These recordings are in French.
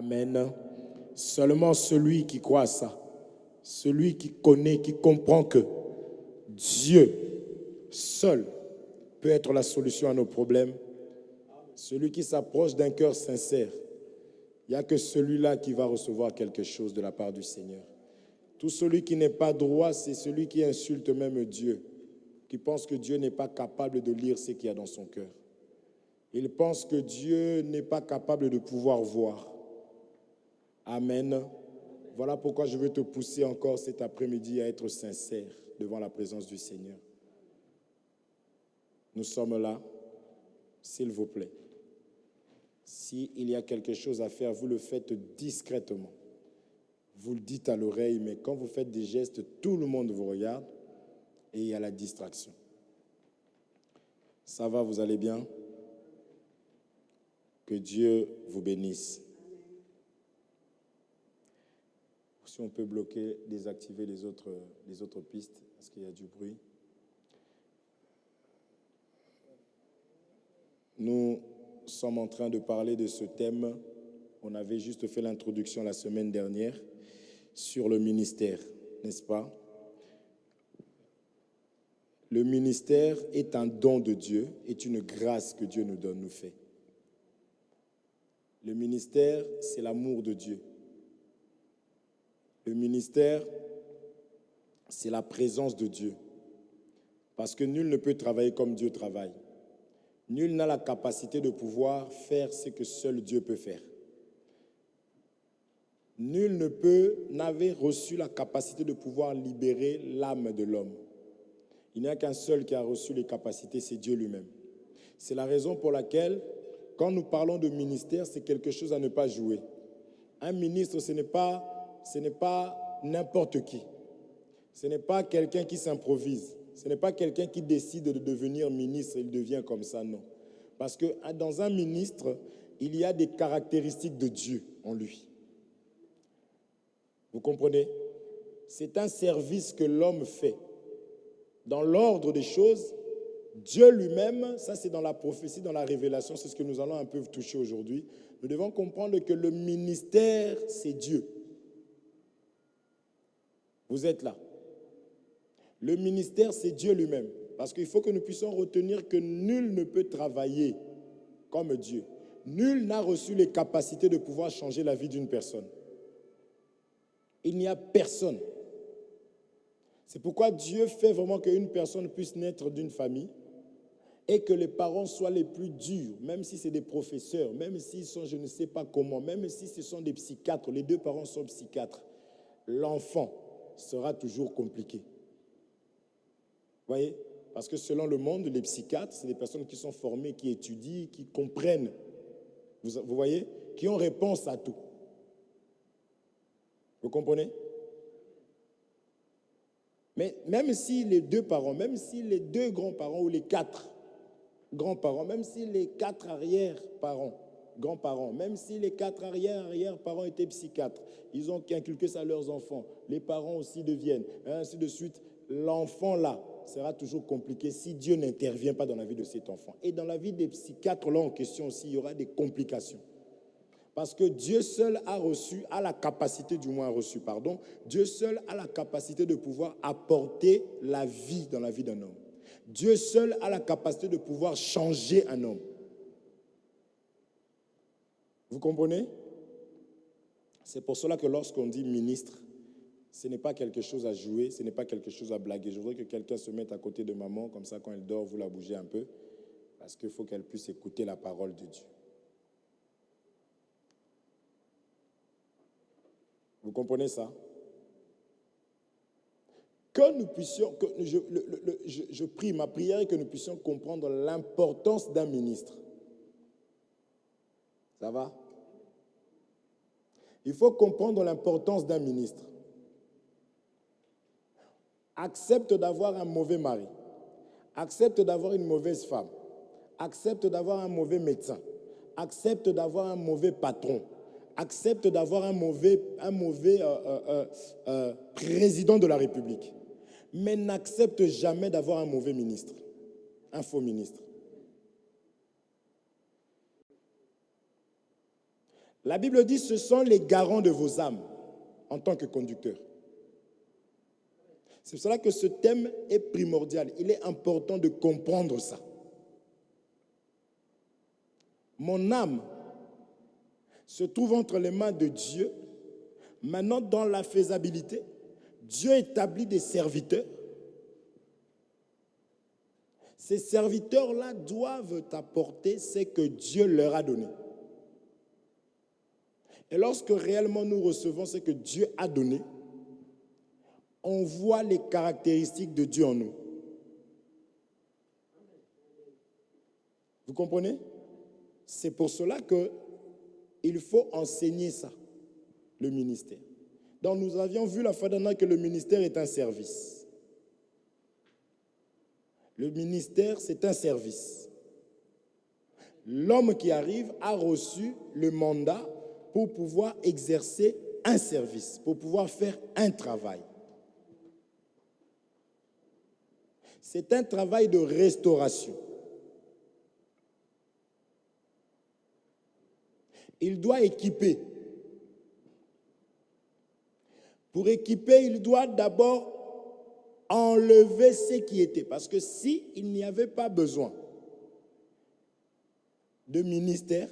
Amen. Seulement celui qui croit à ça, celui qui connaît, qui comprend que Dieu seul peut être la solution à nos problèmes, celui qui s'approche d'un cœur sincère, il n'y a que celui-là qui va recevoir quelque chose de la part du Seigneur. Tout celui qui n'est pas droit, c'est celui qui insulte même Dieu, qui pense que Dieu n'est pas capable de lire ce qu'il y a dans son cœur. Il pense que Dieu n'est pas capable de pouvoir voir. Amen. Voilà pourquoi je veux te pousser encore cet après-midi à être sincère devant la présence du Seigneur. Nous sommes là, s'il vous plaît. S'il y a quelque chose à faire, vous le faites discrètement. Vous le dites à l'oreille, mais quand vous faites des gestes, tout le monde vous regarde et il y a la distraction. Ça va, vous allez bien? Que Dieu vous bénisse. Si on peut bloquer, désactiver les autres pistes, parce qu'il y a du bruit. Nous sommes en train de parler de ce thème. On avait juste fait l'introduction la semaine dernière sur le ministère, n'est-ce pas? Le ministère est un don de Dieu, est une grâce que Dieu nous donne, nous fait. Le ministère, c'est l'amour de Dieu. Le ministère, c'est la présence de Dieu. Parce que nul ne peut travailler comme Dieu travaille. Nul n'a la capacité de pouvoir faire ce que seul Dieu peut faire. Nul n'avait reçu la capacité de pouvoir libérer l'âme de l'homme. Il n'y a qu'un seul qui a reçu les capacités, c'est Dieu lui-même. C'est la raison pour laquelle, quand nous parlons de ministère, c'est quelque chose à ne pas jouer. Un ministre, ce n'est pas n'importe qui. Ce n'est pas quelqu'un qui s'improvise. Ce n'est pas quelqu'un qui décide de devenir ministre, il devient comme ça, non. Parce que dans un ministre, il y a des caractéristiques de Dieu en lui. Vous comprenez? C'est un service que l'homme fait. Dans l'ordre des choses, Dieu lui-même, ça c'est dans la prophétie, dans la révélation, c'est ce que nous allons un peu toucher aujourd'hui. Nous devons comprendre que le ministère, c'est Dieu. Vous êtes là. Le ministère, c'est Dieu lui-même. Parce qu'il faut que nous puissions retenir que nul ne peut travailler comme Dieu. Nul n'a reçu les capacités de pouvoir changer la vie d'une personne. Il n'y a personne. C'est pourquoi Dieu fait vraiment qu'une personne puisse naître d'une famille et que les parents soient les plus durs, même si c'est des professeurs, même s'ils sont je ne sais pas comment, même si ce sont des psychiatres, les deux parents sont psychiatres. L'enfant sera toujours compliqué. Vous voyez? Parce que selon le monde, les psychiatres, c'est des personnes qui sont formées, qui étudient, qui comprennent, vous voyez, qui ont réponse à tout. Vous comprenez? Mais même si les deux parents, même si les deux grands-parents ou les quatre grands-parents, même si les quatre arrière-parents, grands-parents, même si les quatre arrière-parents étaient psychiatres, ils ont inculqué ça à leurs enfants, les parents aussi deviennent, ainsi de suite, l'enfant là sera toujours compliqué si Dieu n'intervient pas dans la vie de cet enfant. Et dans la vie des psychiatres là en question aussi, il y aura des complications. Parce que Dieu seul a la capacité de pouvoir apporter la vie dans la vie d'un homme. Dieu seul a la capacité de pouvoir changer un homme. Vous comprenez? C'est pour cela que lorsqu'on dit ministre, ce n'est pas quelque chose à jouer, ce n'est pas quelque chose à blaguer. Je voudrais que quelqu'un se mette à côté de maman, comme ça quand elle dort, vous la bougez un peu, parce qu'il faut qu'elle puisse écouter la parole de Dieu. Vous comprenez ça? Que nous puissions, je prie, ma prière est que nous puissions comprendre l'importance d'un ministre. Ça va? Il faut comprendre l'importance d'un ministre. Accepte d'avoir un mauvais mari. Accepte d'avoir une mauvaise femme. Accepte d'avoir un mauvais médecin. Accepte d'avoir un mauvais patron. Accepte d'avoir un mauvais président de la République. Mais n'accepte jamais d'avoir un mauvais ministre, un faux ministre. La Bible dit, ce sont les garants de vos âmes en tant que conducteurs. C'est pour cela que ce thème est primordial. Il est important de comprendre ça. Mon âme se trouve entre les mains de Dieu. Maintenant, dans la faisabilité, Dieu établit des serviteurs. Ces serviteurs-là doivent apporter ce que Dieu leur a donné. Et lorsque réellement nous recevons ce que Dieu a donné, on voit les caractéristiques de Dieu en nous. Vous comprenez? C'est pour cela qu'il faut enseigner ça, le ministère. Donc nous avions vu la fois dernière que le ministère est un service. Le ministère, c'est un service. L'homme qui arrive a reçu le mandat pour pouvoir exercer un service, pour pouvoir faire un travail. C'est un travail de restauration. Il doit équiper. Pour équiper, il doit d'abord enlever ce qui était. Parce que s'il n'y avait pas besoin de ministère,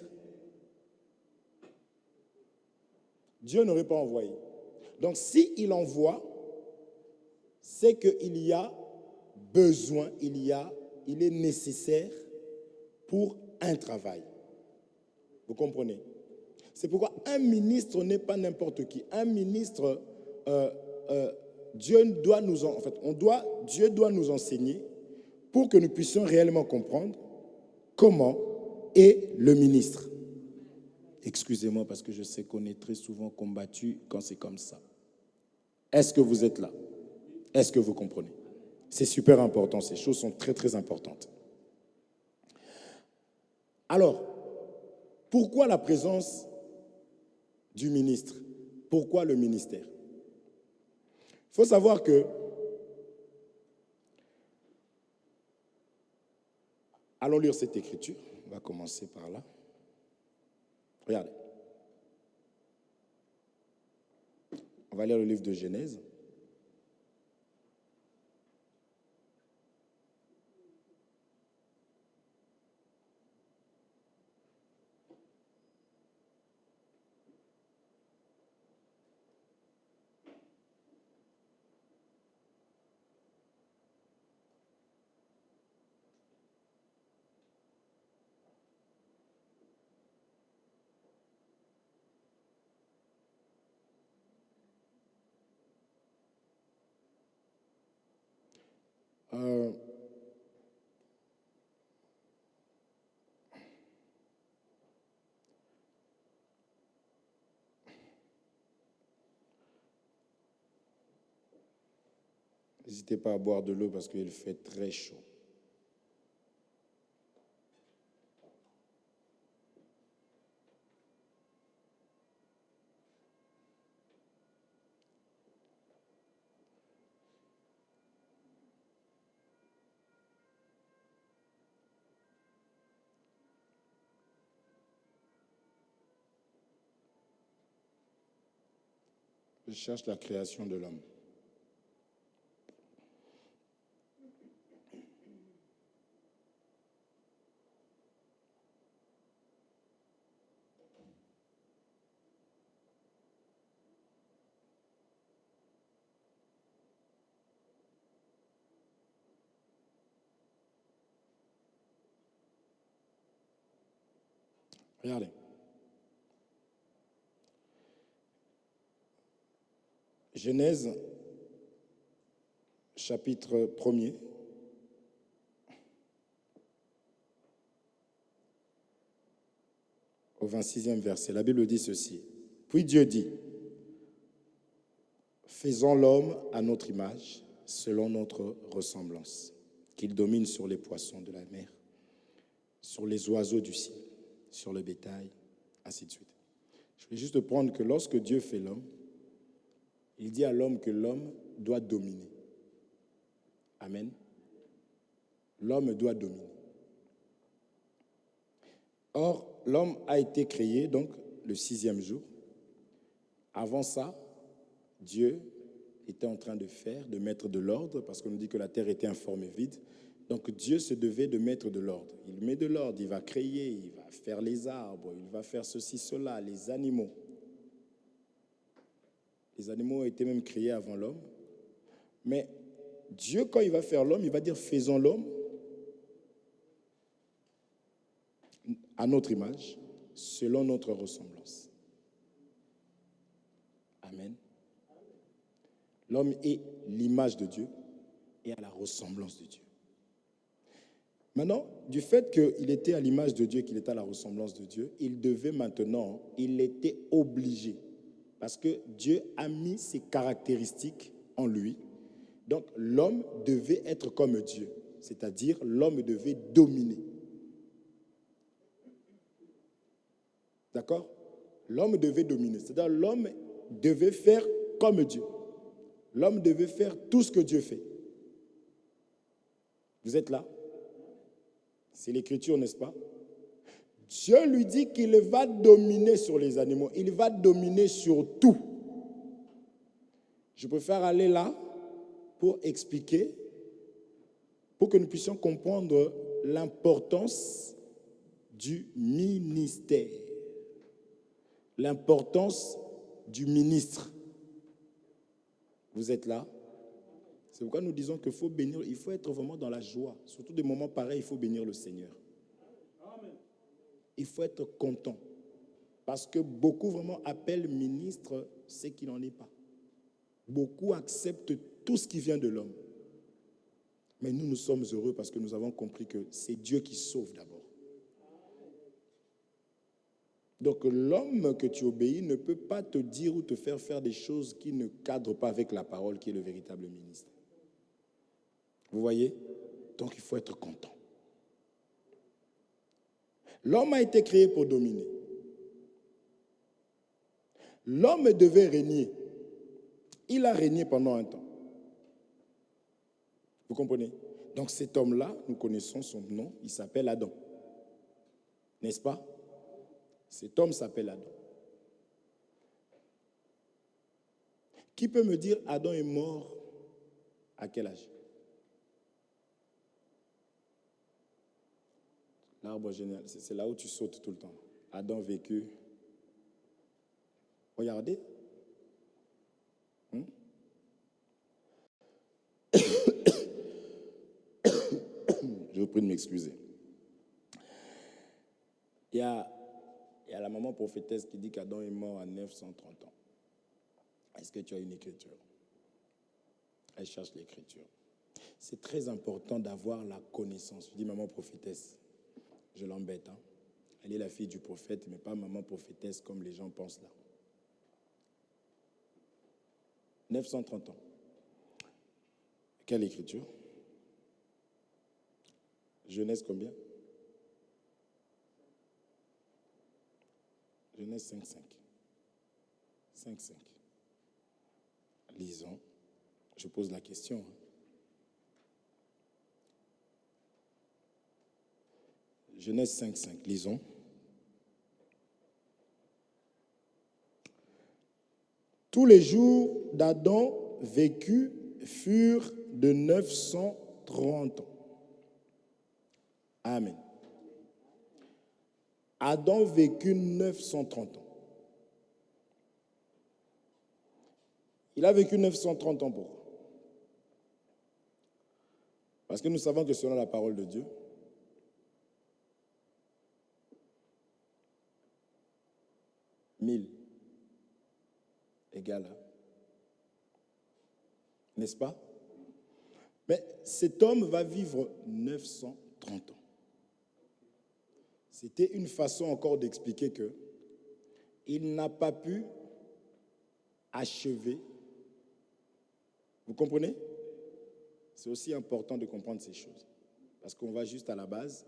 Dieu n'aurait pas envoyé. Donc s'il envoie, c'est qu'il y a besoin, il est nécessaire pour un travail. Vous comprenez? C'est pourquoi un ministre n'est pas n'importe qui. Un ministre, Dieu doit nous nous enseigner pour que nous puissions réellement comprendre comment est le ministre. Excusez-moi parce que je sais qu'on est très souvent combattu quand c'est comme ça. Est-ce que vous êtes là? Est-ce que vous comprenez? C'est super important, ces choses sont très très importantes. Alors, pourquoi la présence du ministre? Pourquoi le ministère? Il faut savoir que, allons lire cette écriture, on va commencer par là. Regardez. On va lire le livre de Genèse. N'hésitez pas à boire de l'eau parce qu'il fait très chaud. Je cherche la création de l'homme. Regardez. Genèse, chapitre 1er. Au 26e verset, la Bible dit ceci. Puis Dieu dit, faisons l'homme à notre image, selon notre ressemblance, qu'il domine sur les poissons de la mer, sur les oiseaux du ciel, sur le bétail, ainsi de suite. Je vais juste prendre que lorsque Dieu fait l'homme, il dit à l'homme que l'homme doit dominer. Amen. L'homme doit dominer. Or, l'homme a été créé, donc le 6e jour. Avant ça, Dieu était en train de mettre de l'ordre, parce qu'on nous dit que la terre était informe et vide. Donc Dieu se devait de mettre de l'ordre. Il met de l'ordre, il va créer, il va faire les arbres, il va faire ceci, cela, les animaux. Les animaux ont été même créés avant l'homme. Mais Dieu, quand il va faire l'homme, il va dire « faisons l'homme à notre image, selon notre ressemblance. » Amen. L'homme est l'image de Dieu et à la ressemblance de Dieu. Maintenant, du fait qu'il était à l'image de Dieu, qu'il était à la ressemblance de Dieu, il était obligé, parce que Dieu a mis ses caractéristiques en lui. Donc, l'homme devait être comme Dieu, c'est-à-dire l'homme devait dominer. D'accord? L'homme devait dominer, c'est-à-dire l'homme devait faire comme Dieu. L'homme devait faire tout ce que Dieu fait. Vous êtes là? C'est l'Écriture, n'est-ce pas? Dieu lui dit qu'il va dominer sur les animaux. Il va dominer sur tout. Je préfère aller là pour expliquer, pour que nous puissions comprendre l'importance du ministère, l'importance du ministre. Vous êtes là? C'est pourquoi nous disons qu'il faut bénir, il faut être vraiment dans la joie. Surtout des moments pareils, il faut bénir le Seigneur. Il faut être content. Parce que beaucoup vraiment appellent ministre ce qui n'en est pas. Beaucoup acceptent tout ce qui vient de l'homme. Mais nous sommes heureux parce que nous avons compris que c'est Dieu qui sauve d'abord. Donc l'homme que tu obéis ne peut pas te dire ou te faire faire des choses qui ne cadrent pas avec la parole qui est le véritable ministre. Vous voyez? Donc il faut être content. L'homme a été créé pour dominer. L'homme devait régner. Il a régné pendant un temps. Vous comprenez? Donc cet homme-là, nous connaissons son nom, il s'appelle Adam. N'est-ce pas? Cet homme s'appelle Adam. Qui peut me dire Adam est mort à quel âge? L'arbre général, c'est là où tu sautes tout le temps. Adam vécu. Regardez. Je vous prie de m'excuser. Il y a la maman prophétesse qui dit qu'Adam est mort à 930 ans. Est-ce que tu as une écriture? Elle cherche l'écriture. C'est très important d'avoir la connaissance. Je dis maman prophétesse, je l'embête. Hein? Elle est la fille du prophète, mais pas maman prophétesse comme les gens pensent là. 930 ans. Quelle écriture? Genèse combien? Genèse 5.5. 5.5. Lisons. Je pose la question. Genèse 5.5. Lisons. Tous les jours d'Adam vécu furent de 930 ans. Amen. Adam vécut 930 ans. Il a vécu 930 ans pourquoi? Parce que nous savons que selon la parole de Dieu, mille égale à, n'est-ce pas? Mais cet homme va vivre 930 ans. C'était une façon encore d'expliquer que il n'a pas pu achever. Vous comprenez? C'est aussi important de comprendre ces choses. Parce qu'on va juste à la base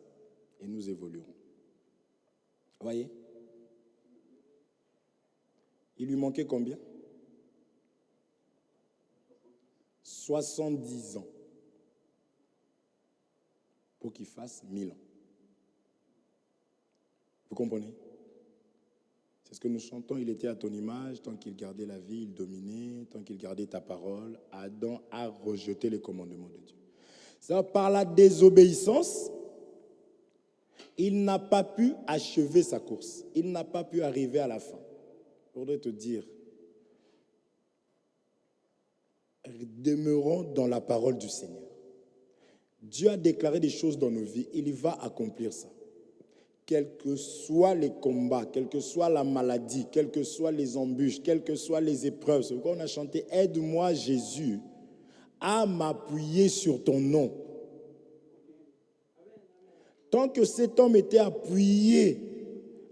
et nous évoluerons. Vous voyez? Il lui manquait combien? 70 ans pour qu'il fasse 1000 ans. Vous comprenez? C'est ce que nous chantons, il était à ton image, tant qu'il gardait la vie, il dominait, tant qu'il gardait ta parole, Adam a rejeté les commandements de Dieu. Ça, par la désobéissance, il n'a pas pu achever sa course. Il n'a pas pu arriver à la fin. Je voudrais te dire, demeurons dans la parole du Seigneur. Dieu a déclaré des choses dans nos vies, il va accomplir ça. Quels que soient les combats, quelle que soit la maladie, quelles que soient les embûches, quelles que soient les épreuves. C'est pourquoi on a chanté « Aide-moi Jésus à m'appuyer sur ton nom ». Tant que cet homme était appuyé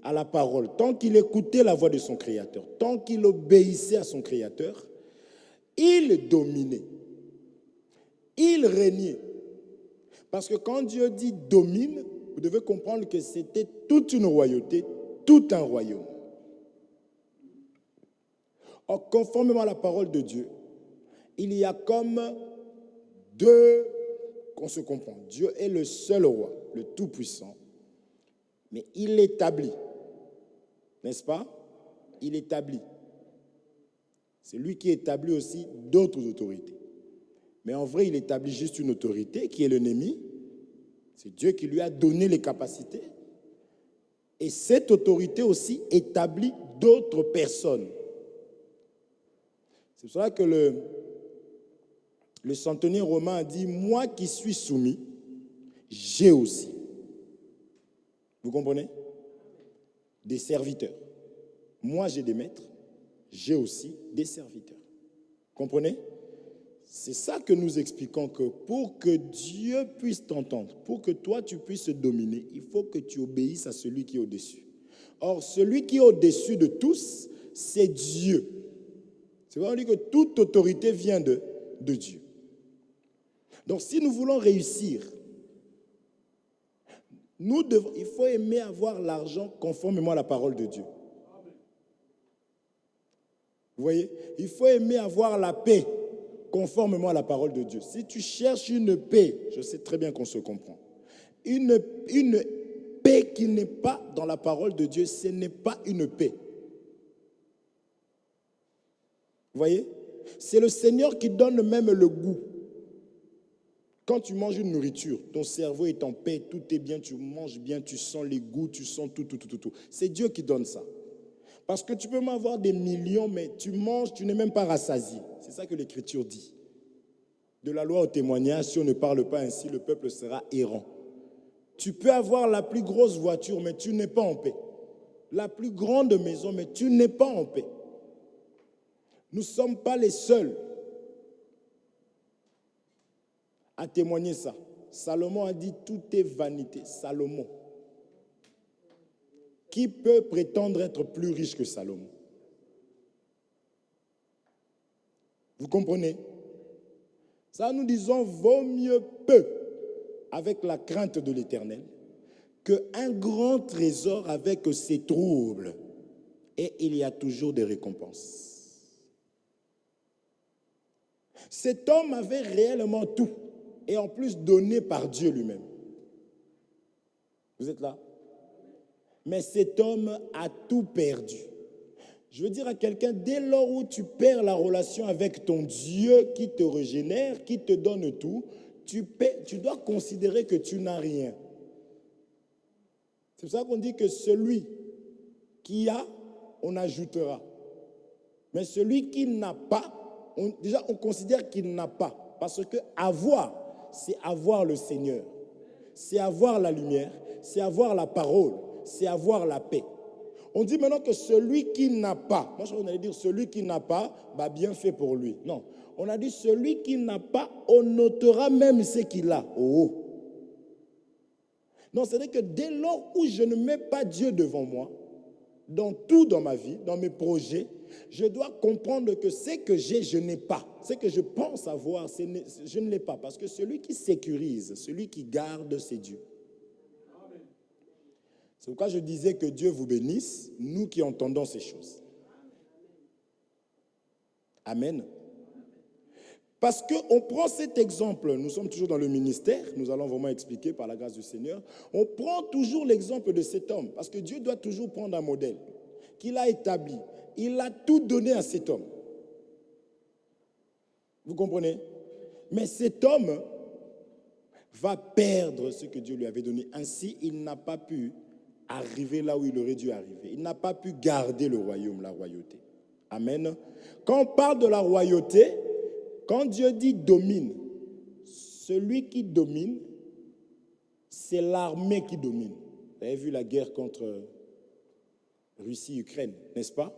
à la parole, tant qu'il écoutait la voix de son Créateur, tant qu'il obéissait à son Créateur, il dominait, il régnait. Parce que quand Dieu dit « domine », vous devez comprendre que c'était toute une royauté, tout un royaume. Or, conformément à la parole de Dieu, il y a comme deux, qu'on se comprend. Dieu est le seul roi, le Tout-Puissant, mais il établit, n'est-ce pas? Il établit. C'est lui qui établit aussi d'autres autorités. Mais en vrai, il établit juste une autorité qui est l'ennemi. C'est Dieu qui lui a donné les capacités. Et cette autorité aussi établit d'autres personnes. C'est pour cela que le centenier romain a dit « Moi qui suis soumis, j'ai aussi. » Vous comprenez? Des serviteurs. Moi, j'ai des maîtres, j'ai aussi des serviteurs. Comprenez? C'est ça que nous expliquons, que pour que Dieu puisse t'entendre, pour que toi tu puisses dominer, il faut que tu obéisses à celui qui est au-dessus. Or, celui qui est au-dessus de tous, c'est Dieu. C'est vrai, on dit que toute autorité vient de Dieu. Donc, si nous voulons réussir, il faut aimer avoir l'argent conformément à la parole de Dieu. Vous voyez? Il faut aimer avoir la paix conformément à la parole de Dieu. Si tu cherches une paix, je sais très bien qu'on se comprend, une paix qui n'est pas dans la parole de Dieu, ce n'est pas une paix. Vous voyez? C'est le Seigneur qui donne même le goût. Quand tu manges une nourriture, ton cerveau est en paix, tout est bien, tu manges bien, tu sens les goûts, tu sens tout. C'est Dieu qui donne ça. Parce que tu peux même avoir des millions, mais tu manges, tu n'es même pas rassasié. C'est ça que l'Écriture dit. De la loi au témoignage, si on ne parle pas ainsi, le peuple sera errant. Tu peux avoir la plus grosse voiture, mais tu n'es pas en paix. La plus grande maison, mais tu n'es pas en paix. Nous ne sommes pas les seuls à témoigner ça. Salomon a dit, tout est vanité. Salomon. Qui peut prétendre être plus riche que Salomon? Vous comprenez? Ça, nous disons, vaut mieux peu avec la crainte de l'Éternel qu'un grand trésor avec ses troubles. Et il y a toujours des récompenses. Cet homme avait réellement tout, et en plus donné par Dieu lui-même. Vous êtes là? Mais cet homme a tout perdu. Je veux dire à quelqu'un, dès lors où tu perds la relation avec ton Dieu qui te régénère, qui te donne tout, tu dois considérer que tu n'as rien. C'est pour ça qu'on dit que celui qui a, on ajoutera. Mais celui qui n'a pas, on considère qu'il n'a pas. Parce que avoir, c'est avoir le Seigneur. C'est avoir la lumière, c'est avoir la parole, c'est avoir la paix. On dit maintenant que celui qui n'a pas, moi je crois qu'on allait dire celui qui n'a pas, bah bien fait pour lui. Non, on a dit celui qui n'a pas, on notera même ce qu'il a. Oh. Non, c'est-à-dire que dès lors où je ne mets pas Dieu devant moi, dans tout dans ma vie, dans mes projets, je dois comprendre que ce que j'ai, je n'ai pas. Ce que je pense avoir, je ne l'ai pas. Parce que celui qui sécurise, celui qui garde, c'est Dieu. C'est pourquoi je disais que Dieu vous bénisse, nous qui entendons ces choses. Amen. Parce qu'on prend cet exemple, nous sommes toujours dans le ministère, nous allons vraiment expliquer par la grâce du Seigneur, on prend toujours l'exemple de cet homme, parce que Dieu doit toujours prendre un modèle. qu'il a établi. Il a tout donné à cet homme. Vous comprenez? Mais cet homme va perdre ce que Dieu lui avait donné. Ainsi, il n'a pas pu arriver là où il aurait dû arriver. Il n'a pas pu garder le royaume, la royauté. Amen. Quand on parle de la royauté, quand Dieu dit domine, celui qui domine, c'est l'armée qui domine. Vous avez vu la guerre contre Russie-Ukraine, n'est-ce pas?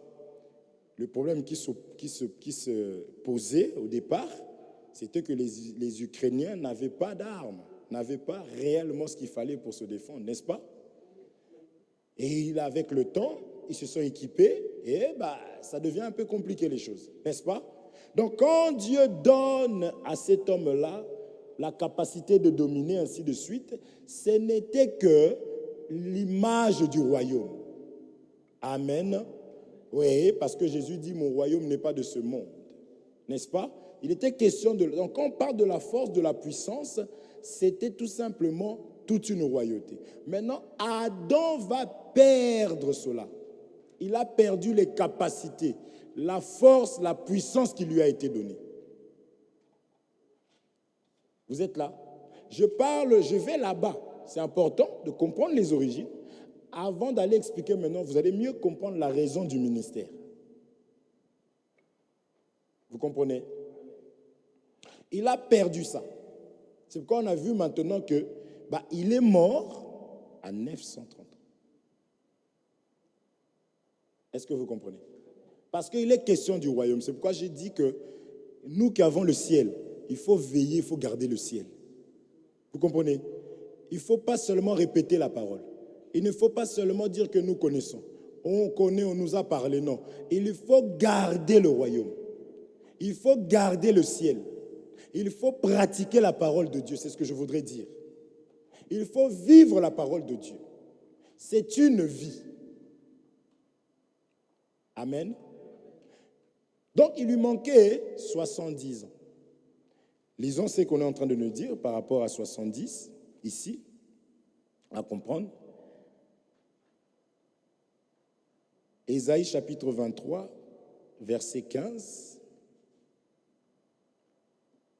Le problème qui se posait au départ, c'était que les Ukrainiens n'avaient pas d'armes, n'avaient pas réellement ce qu'il fallait pour se défendre, n'est-ce pas? Et avec le temps, ils se sont équipés et ça devient un peu compliqué les choses, n'est-ce pas? Donc quand Dieu donne à cet homme-là la capacité de dominer, ainsi de suite, ce n'était que l'image du royaume. Amen. Oui, parce que Jésus dit, mon royaume n'est pas de ce monde. N'est-ce pas? Il était question de... Donc quand on parle de la force, de la puissance, c'était tout simplement toute une royauté. Maintenant, Adam va perdre cela. Il a perdu les capacités, la force, la puissance qui lui a été donnée. Vous êtes là? Je vais là-bas. C'est important de comprendre les origines. Avant d'aller expliquer maintenant, vous allez mieux comprendre la raison du ministère. Vous comprenez? Il a perdu ça. C'est pourquoi on a vu maintenant que il est mort à 930 ans. Est-ce que vous comprenez? Parce qu'il est question du royaume. C'est pourquoi j'ai dit que nous qui avons le ciel, il faut veiller, il faut garder le ciel. Vous comprenez? Il ne faut pas seulement répéter la parole. Il ne faut pas seulement dire que nous connaissons. On connaît, on nous a parlé, non. Il faut garder le royaume. Il faut garder le ciel. Il faut pratiquer la parole de Dieu, c'est ce que je voudrais dire. Il faut vivre la parole de Dieu. C'est une vie. Amen. Donc, il lui manquait 70 ans. Lisons ce qu'on est en train de nous dire par rapport à 70, ici, à comprendre. Ésaïe chapitre 23, verset 15.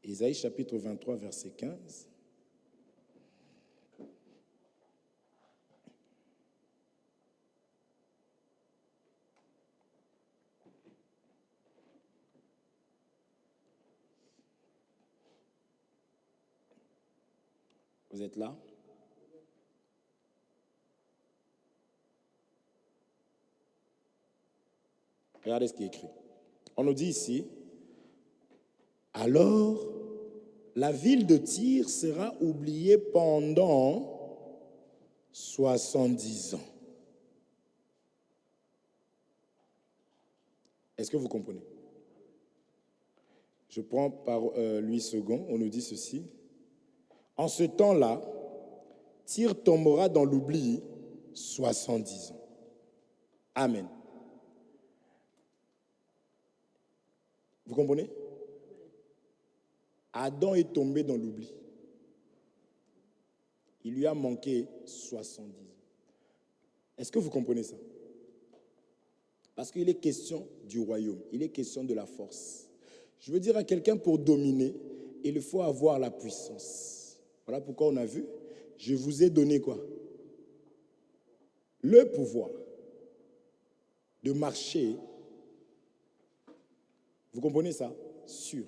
Ésaïe chapitre 23, verset 15. Vous êtes là? Regardez ce qui est écrit. On nous dit ici, alors la ville de Tyr sera oubliée pendant 70 ans. Est-ce que vous comprenez? Je prends par Louis II, on nous dit ceci. En ce temps-là, Tyr tombera dans l'oubli 70 ans. Amen. Vous comprenez? Adam est tombé dans l'oubli. Il lui a manqué 70 ans. Est-ce que vous comprenez ça? Parce qu'il est question du royaume, il est question de la force. Je veux dire à quelqu'un, pour dominer, il faut avoir la puissance. Voilà pourquoi on a vu, je vous ai donné quoi? Le pouvoir de marcher. Vous comprenez ça? Sûr.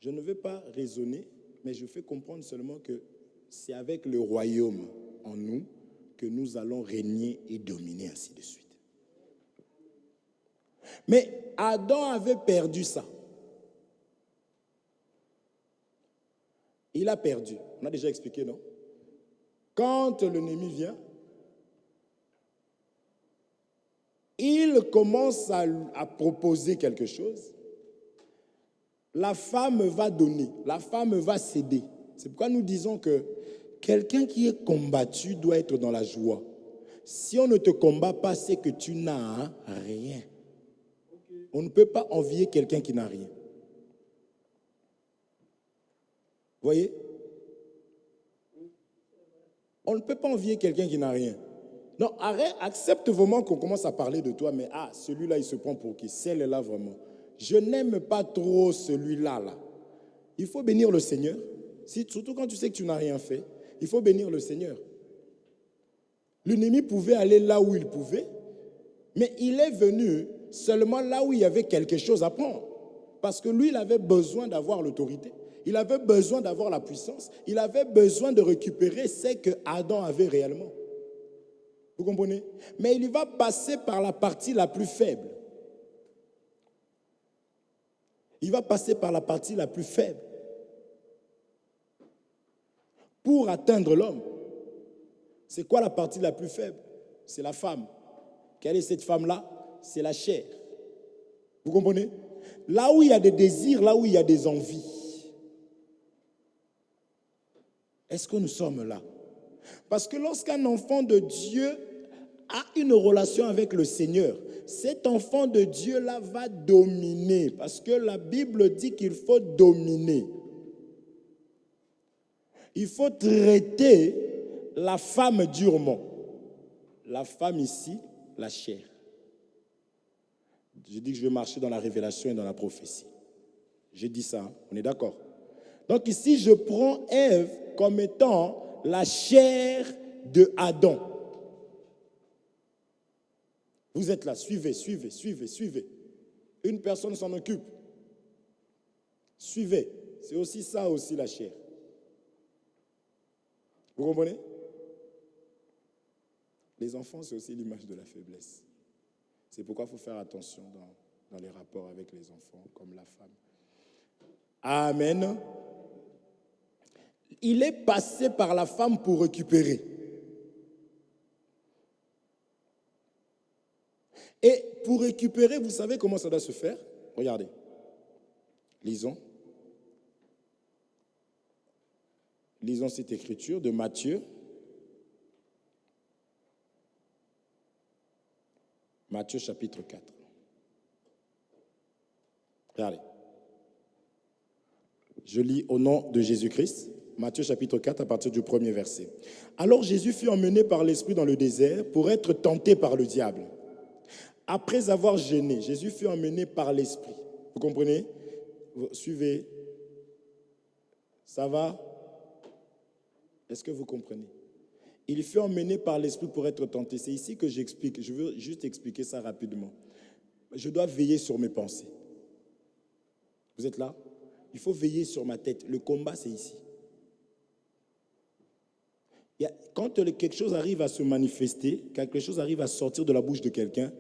Je ne veux pas raisonner, mais je fais comprendre seulement que c'est avec le royaume en nous que nous allons régner et dominer, ainsi de suite. Mais Adam avait perdu ça. Il a perdu. On a déjà expliqué, non? Quand l'ennemi vient, il commence à proposer quelque chose. La femme va donner, la femme va céder. C'est pourquoi nous disons que quelqu'un qui est combattu doit être dans la joie. Si on ne te combat pas, c'est que tu n'as rien. On ne peut pas envier quelqu'un qui n'a rien. Vous voyez? On ne peut pas envier quelqu'un qui n'a rien. Non, arrête, accepte vraiment qu'on commence à parler de toi, mais celui-là, il se prend pour qui? Celle-là, vraiment. Je n'aime pas trop celui-là, là. Il faut bénir le Seigneur. Surtout quand tu sais que tu n'as rien fait, il faut bénir le Seigneur. L'ennemi pouvait aller là où il pouvait, mais il est venu seulement là où il y avait quelque chose à prendre. Parce que lui, il avait besoin d'avoir l'autorité. Il avait besoin d'avoir la puissance. Il avait besoin de récupérer ce que Adam avait réellement. Vous comprenez? Mais il va passer par la partie la plus faible. Il va passer par la partie la plus faible pour atteindre l'homme. C'est quoi la partie la plus faible? C'est la femme. Quelle est cette femme-là? C'est la chair. Vous comprenez? Là où il y a des désirs, là où il y a des envies. Est-ce que nous sommes là? Parce que lorsqu'un enfant de Dieu a une relation avec le Seigneur, cet enfant de Dieu-là va dominer. Parce que la Bible dit qu'il faut dominer. Il faut traiter la femme durement. La femme ici, la chair. Je dis que je vais marcher dans la révélation et dans la prophétie. J'ai dit ça, on est d'accord? Donc ici, je prends Ève comme étant la chair de Adam. Vous êtes là, suivez. Une personne s'en occupe. Suivez. C'est aussi ça, aussi la chair. Vous comprenez? Les enfants, c'est aussi l'image de la faiblesse. C'est pourquoi il faut faire attention dans les rapports avec les enfants, comme la femme. Amen. Il est passé par la femme pour récupérer. Et pour récupérer, vous savez comment ça doit se faire? Regardez. Lisons. Lisons cette écriture de Matthieu. Matthieu chapitre 4. Regardez. Je lis au nom de Jésus-Christ. Matthieu chapitre 4 à partir du premier verset. Alors Jésus fut emmené par l'Esprit dans le désert pour être tenté par le diable. Après avoir jeûné, Jésus fut emmené par l'Esprit. Vous comprenez? Vous suivez? Ça va? Est-ce que vous comprenez? Il fut emmené par l'Esprit pour être tenté. C'est ici que j'explique. Je veux juste expliquer ça rapidement. Je dois veiller sur mes pensées. Vous êtes là? Il faut veiller sur ma tête. Le combat, c'est ici. Quand quelque chose arrive à se manifester, quelque chose arrive à sortir de la bouche de quelqu'un,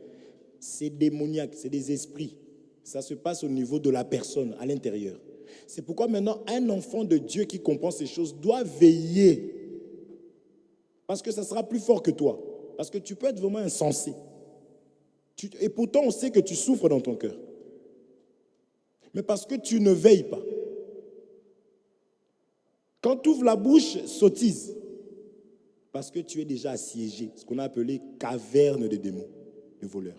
c'est démoniaque, c'est des esprits. Ça se passe au niveau de la personne, à l'intérieur. C'est pourquoi maintenant, un enfant de Dieu qui comprend ces choses doit veiller. Parce que ça sera plus fort que toi. Parce que tu peux être vraiment insensé. Et pourtant, on sait que tu souffres dans ton cœur. Mais parce que tu ne veilles pas. Quand tu ouvres la bouche, sottise. Parce que tu es déjà assiégé. Ce qu'on a appelé caverne des démons, de voleurs.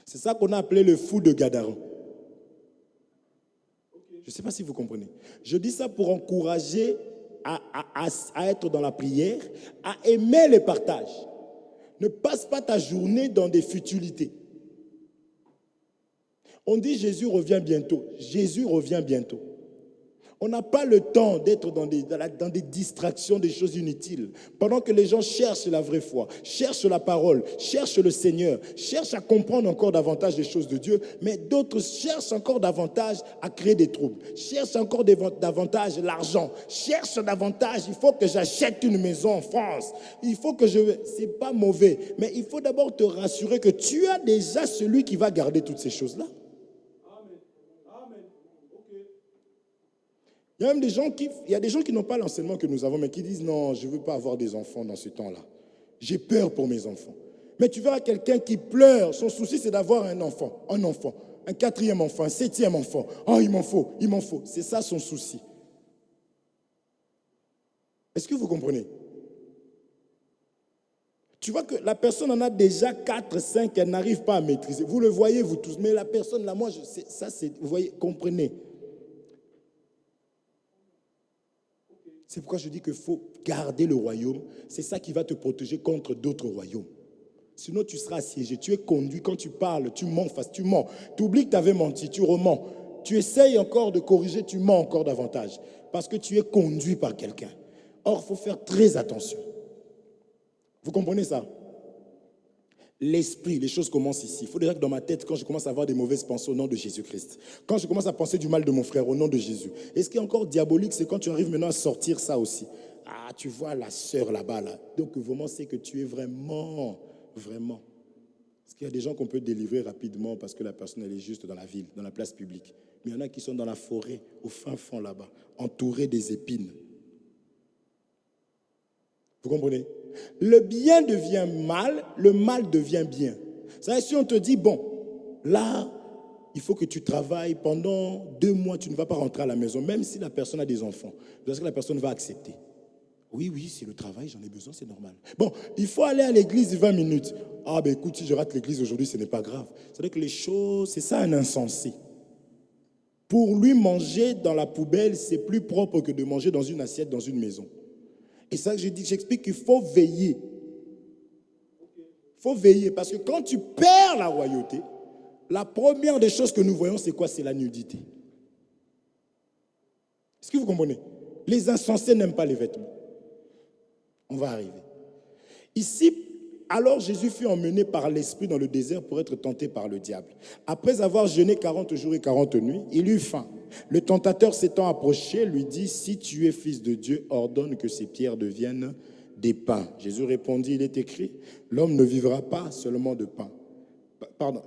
C'est ça qu'on a appelé le fou de Gadaran. Je ne sais pas si vous comprenez. Je dis ça pour encourager à être dans la prière, à aimer les partages. Ne passe pas ta journée dans des futilités. On dit Jésus revient bientôt. Jésus revient bientôt. On n'a pas le temps d'être dans des distractions, des choses inutiles. Pendant que les gens cherchent la vraie foi, cherchent la parole, cherchent le Seigneur, cherchent à comprendre encore davantage les choses de Dieu, mais d'autres cherchent encore davantage à créer des troubles, cherchent encore davantage l'argent, cherchent davantage, il faut que j'achète une maison en France, il faut que c'est pas mauvais, mais il faut d'abord te rassurer que tu as déjà celui qui va garder toutes ces choses-là. Il y a même des gens qui n'ont pas l'enseignement que nous avons, mais qui disent non, je ne veux pas avoir des enfants dans ce temps-là. J'ai peur pour mes enfants. Mais tu verras quelqu'un qui pleure, son souci c'est d'avoir un enfant, un quatrième enfant, un septième enfant. Oh, il m'en faut. C'est ça son souci. Est-ce que vous comprenez? Tu vois que la personne en a déjà 4, 5 qu'elle n'arrive pas à maîtriser. Vous le voyez, vous tous. Mais la personne là, moi, vous voyez, comprenez. C'est pourquoi je dis qu'il faut garder le royaume. C'est ça qui va te protéger contre d'autres royaumes. Sinon, tu seras assiégé. Tu es conduit. Quand tu parles, tu mens face, tu mens. Tu oublies que tu avais menti, tu remens. Tu essayes encore de corriger, tu mens encore davantage. Parce que tu es conduit par quelqu'un. Or, il faut faire très attention. Vous comprenez ça? L'esprit, les choses commencent ici. Il faut déjà que dans ma tête, quand je commence à avoir des mauvaises pensées au nom de Jésus-Christ, quand je commence à penser du mal de mon frère au nom de Jésus, et ce qui est encore diabolique, c'est quand tu arrives maintenant à sortir ça aussi. Ah, tu vois la sœur là-bas, là. Donc vraiment, c'est que tu es vraiment. Parce qu'il y a des gens qu'on peut délivrer rapidement parce que la personne, elle est juste dans la ville, dans la place publique. Mais il y en a qui sont dans la forêt, au fin fond là-bas, entourés des épines. Vous comprenez? Le bien devient mal, le mal devient bien. C'est-à-dire, si on te dit, bon, là, il faut que tu travailles pendant 2 mois, tu ne vas pas rentrer à la maison, même si la personne a des enfants. Est-ce que la personne va accepter? Oui, c'est le travail, j'en ai besoin, c'est normal. Bon, il faut aller à l'église 20 minutes. Ah, ben écoute, si je rate l'église aujourd'hui, ce n'est pas grave. C'est-à-dire que les choses, c'est ça un insensé. Pour lui, manger dans la poubelle, c'est plus propre que de manger dans une assiette, dans une maison. Et ça que j'explique qu'il faut veiller. Il faut veiller parce que quand tu perds la royauté, la première des choses que nous voyons, c'est quoi? C'est la nudité. Est-ce que vous comprenez? Les insensés n'aiment pas les vêtements. On va arriver. Ici, alors Jésus fut emmené par l'Esprit dans le désert pour être tenté par le diable. Après avoir jeûné 40 jours et 40 nuits, il eut faim. Le tentateur s'étant approché, lui dit, « Si tu es fils de Dieu, ordonne que ces pierres deviennent des pains. » Jésus répondit, « Il est écrit, l'homme ne vivra pas seulement de pain. » Pardon,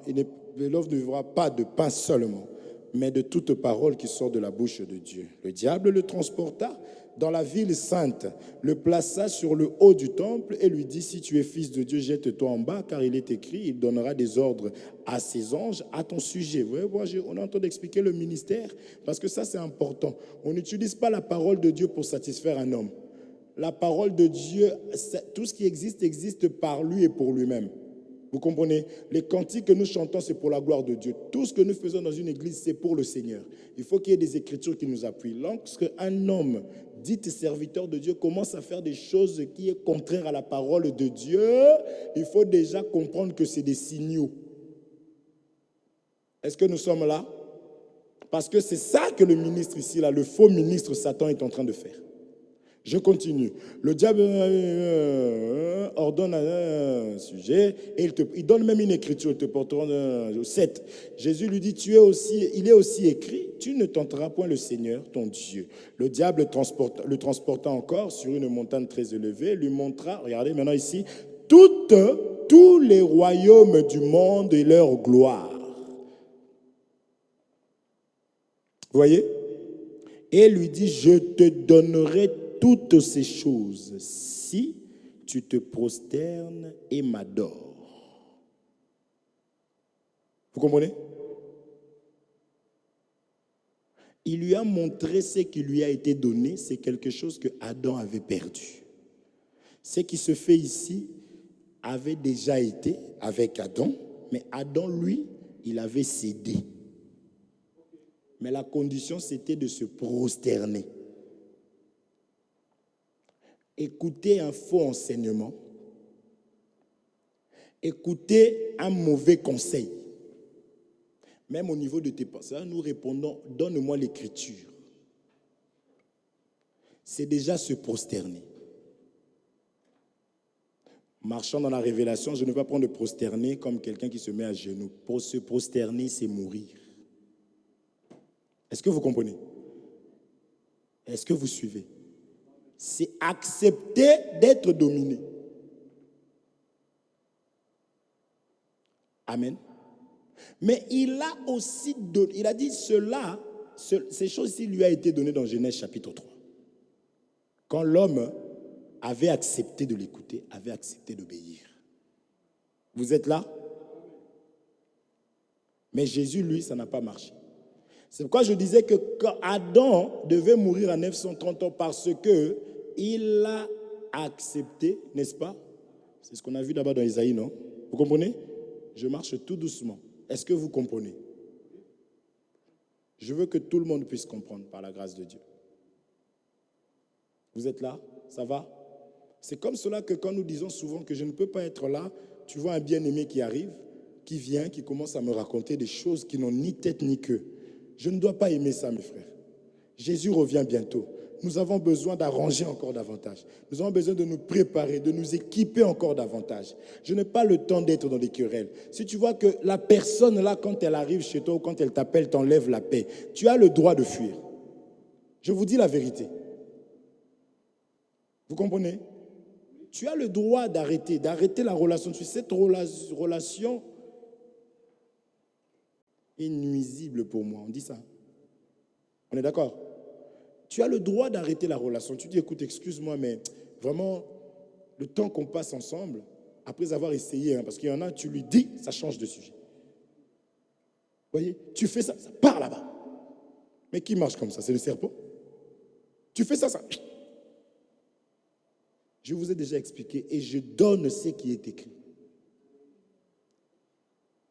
l'homme ne vivra pas de pain seulement, mais de toute parole qui sort de la bouche de Dieu. Le diable le transporta dans la ville sainte, le plaça sur le haut du temple et lui dit, « Si tu es fils de Dieu, jette-toi en bas, car il est écrit, il donnera des ordres à ses anges à ton sujet. » Vous voyez, on est en train d'expliquer le ministère, parce que ça c'est important. On n'utilise pas la parole de Dieu pour satisfaire un homme. La parole de Dieu, tout ce qui existe par lui et pour lui-même. Vous comprenez? Les cantiques que nous chantons, c'est pour la gloire de Dieu. Tout ce que nous faisons dans une église, c'est pour le Seigneur. Il faut qu'il y ait des écritures qui nous appuient. Lorsque un homme, dit serviteur de Dieu, commence à faire des choses qui sont contraires à la parole de Dieu, il faut déjà comprendre que c'est des signaux. Est-ce que nous sommes là? Parce que c'est ça que le ministre ici, là, le faux ministre Satan est en train de faire. Je continue. Le diable ordonne un sujet et il donne même une écriture. Il te portera 7. Jésus lui dit, il est aussi écrit, tu ne tenteras point le Seigneur, ton Dieu. Le diable le transporta encore sur une montagne très élevée, lui montra, regardez maintenant ici, tous les royaumes du monde et leur gloire. Vous voyez? Et lui dit, je te donnerai toutes ces choses si tu te prosternes et m'adores. Vous comprenez? Il lui a montré ce qui lui a été donné, c'est quelque chose que Adam avait perdu. Ce qui se fait ici avait déjà été avec Adam, mais Adam, lui, il avait cédé. Mais la condition, c'était de se prosterner. Écouter un faux enseignement, écouter un mauvais conseil, même au niveau de tes pensées, nous répondons, donne-moi l'écriture. C'est déjà se prosterner. Marchant dans la révélation, je ne vais pas prendre de prosterner comme quelqu'un qui se met à genoux. Pour se prosterner, c'est mourir. Est-ce que vous comprenez? Est-ce que vous suivez? C'est accepter d'être dominé. Amen. Mais il a aussi donné, il a dit cela, ces choses-ci lui a été données dans Genèse chapitre 3. Quand l'homme avait accepté de l'écouter, avait accepté d'obéir. Vous êtes là? Mais Jésus, lui, ça n'a pas marché. C'est pourquoi je disais que quand Adam devait mourir à 930 ans parce que il a accepté, n'est-ce pas? C'est ce qu'on a vu là-bas dans Isaïe, non? Vous comprenez? Je marche tout doucement. Est-ce que vous comprenez? Je veux que tout le monde puisse comprendre par la grâce de Dieu. Vous êtes là? Ça va? C'est comme cela que quand nous disons souvent que je ne peux pas être là, tu vois un bien-aimé qui arrive, qui vient, qui commence à me raconter des choses qui n'ont ni tête ni queue. Je ne dois pas aimer ça, mes frères. Jésus revient bientôt. Nous avons besoin d'arranger encore davantage. Nous avons besoin de nous préparer, de nous équiper encore davantage. Je n'ai pas le temps d'être dans des querelles. Si tu vois que la personne là, quand elle arrive chez toi ou quand elle t'appelle, t'enlève la paix, tu as le droit de fuir. Je vous dis la vérité. Vous comprenez? Tu as le droit d'arrêter la relation. Cette relation est nuisible pour moi. On dit ça. On est d'accord? Tu as le droit d'arrêter la relation. Tu dis, écoute, excuse-moi, mais vraiment, le temps qu'on passe ensemble, après avoir essayé, parce qu'il y en a, tu lui dis, ça change de sujet. Vous voyez? Tu fais ça, ça part là-bas. Mais qui marche comme ça? C'est le serpent? Tu fais ça, ça... Je vous ai déjà expliqué et je donne ce qui est écrit.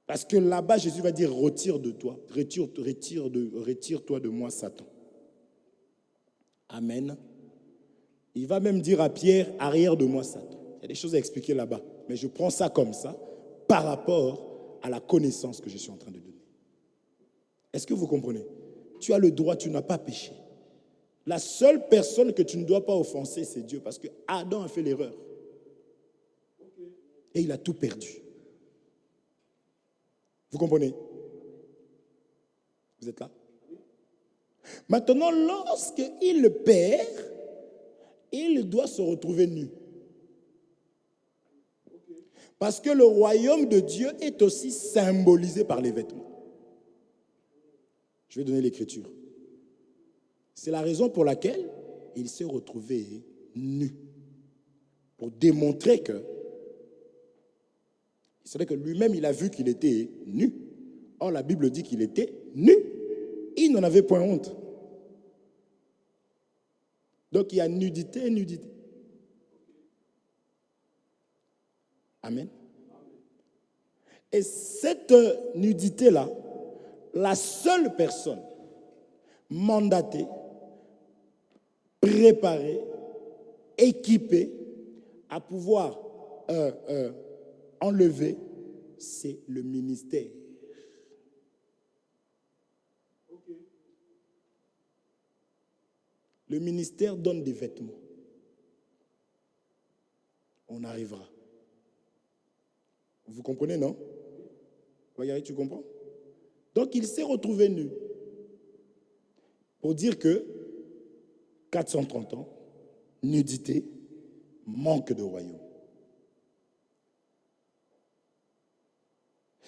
Parce que là-bas, Jésus va dire, retire de toi, retire-toi de moi, Satan. Amen. Il va même dire à Pierre, arrière de moi, Satan. Il y a des choses à expliquer là-bas. Mais je prends ça comme ça par rapport à la connaissance que je suis en train de donner. Est-ce que vous comprenez? Tu as le droit, tu n'as pas péché. La seule personne que tu ne dois pas offenser, c'est Dieu. Parce que Adam a fait l'erreur. Et il a tout perdu. Vous comprenez? Vous êtes là? Maintenant, lorsqu'il le perd, il doit se retrouver nu. Parce que le royaume de Dieu est aussi symbolisé par les vêtements. Je vais donner l'écriture. C'est la raison pour laquelle il s'est retrouvé nu. Pour démontrer que, c'est vrai que lui-même, il a vu qu'il était nu. Or, la Bible dit qu'il était nu. Il n'en avait point honte. Donc, il y a nudité et nudité. Amen. Et cette nudité-là, la seule personne mandatée, préparée, équipée à pouvoir enlever, c'est le ministère. Le ministère donne des vêtements. On arrivera. Vous comprenez, non? Regardez, tu comprends? Donc, il s'est retrouvé nu. Pour dire que 430 ans, nudité, manque de royaume.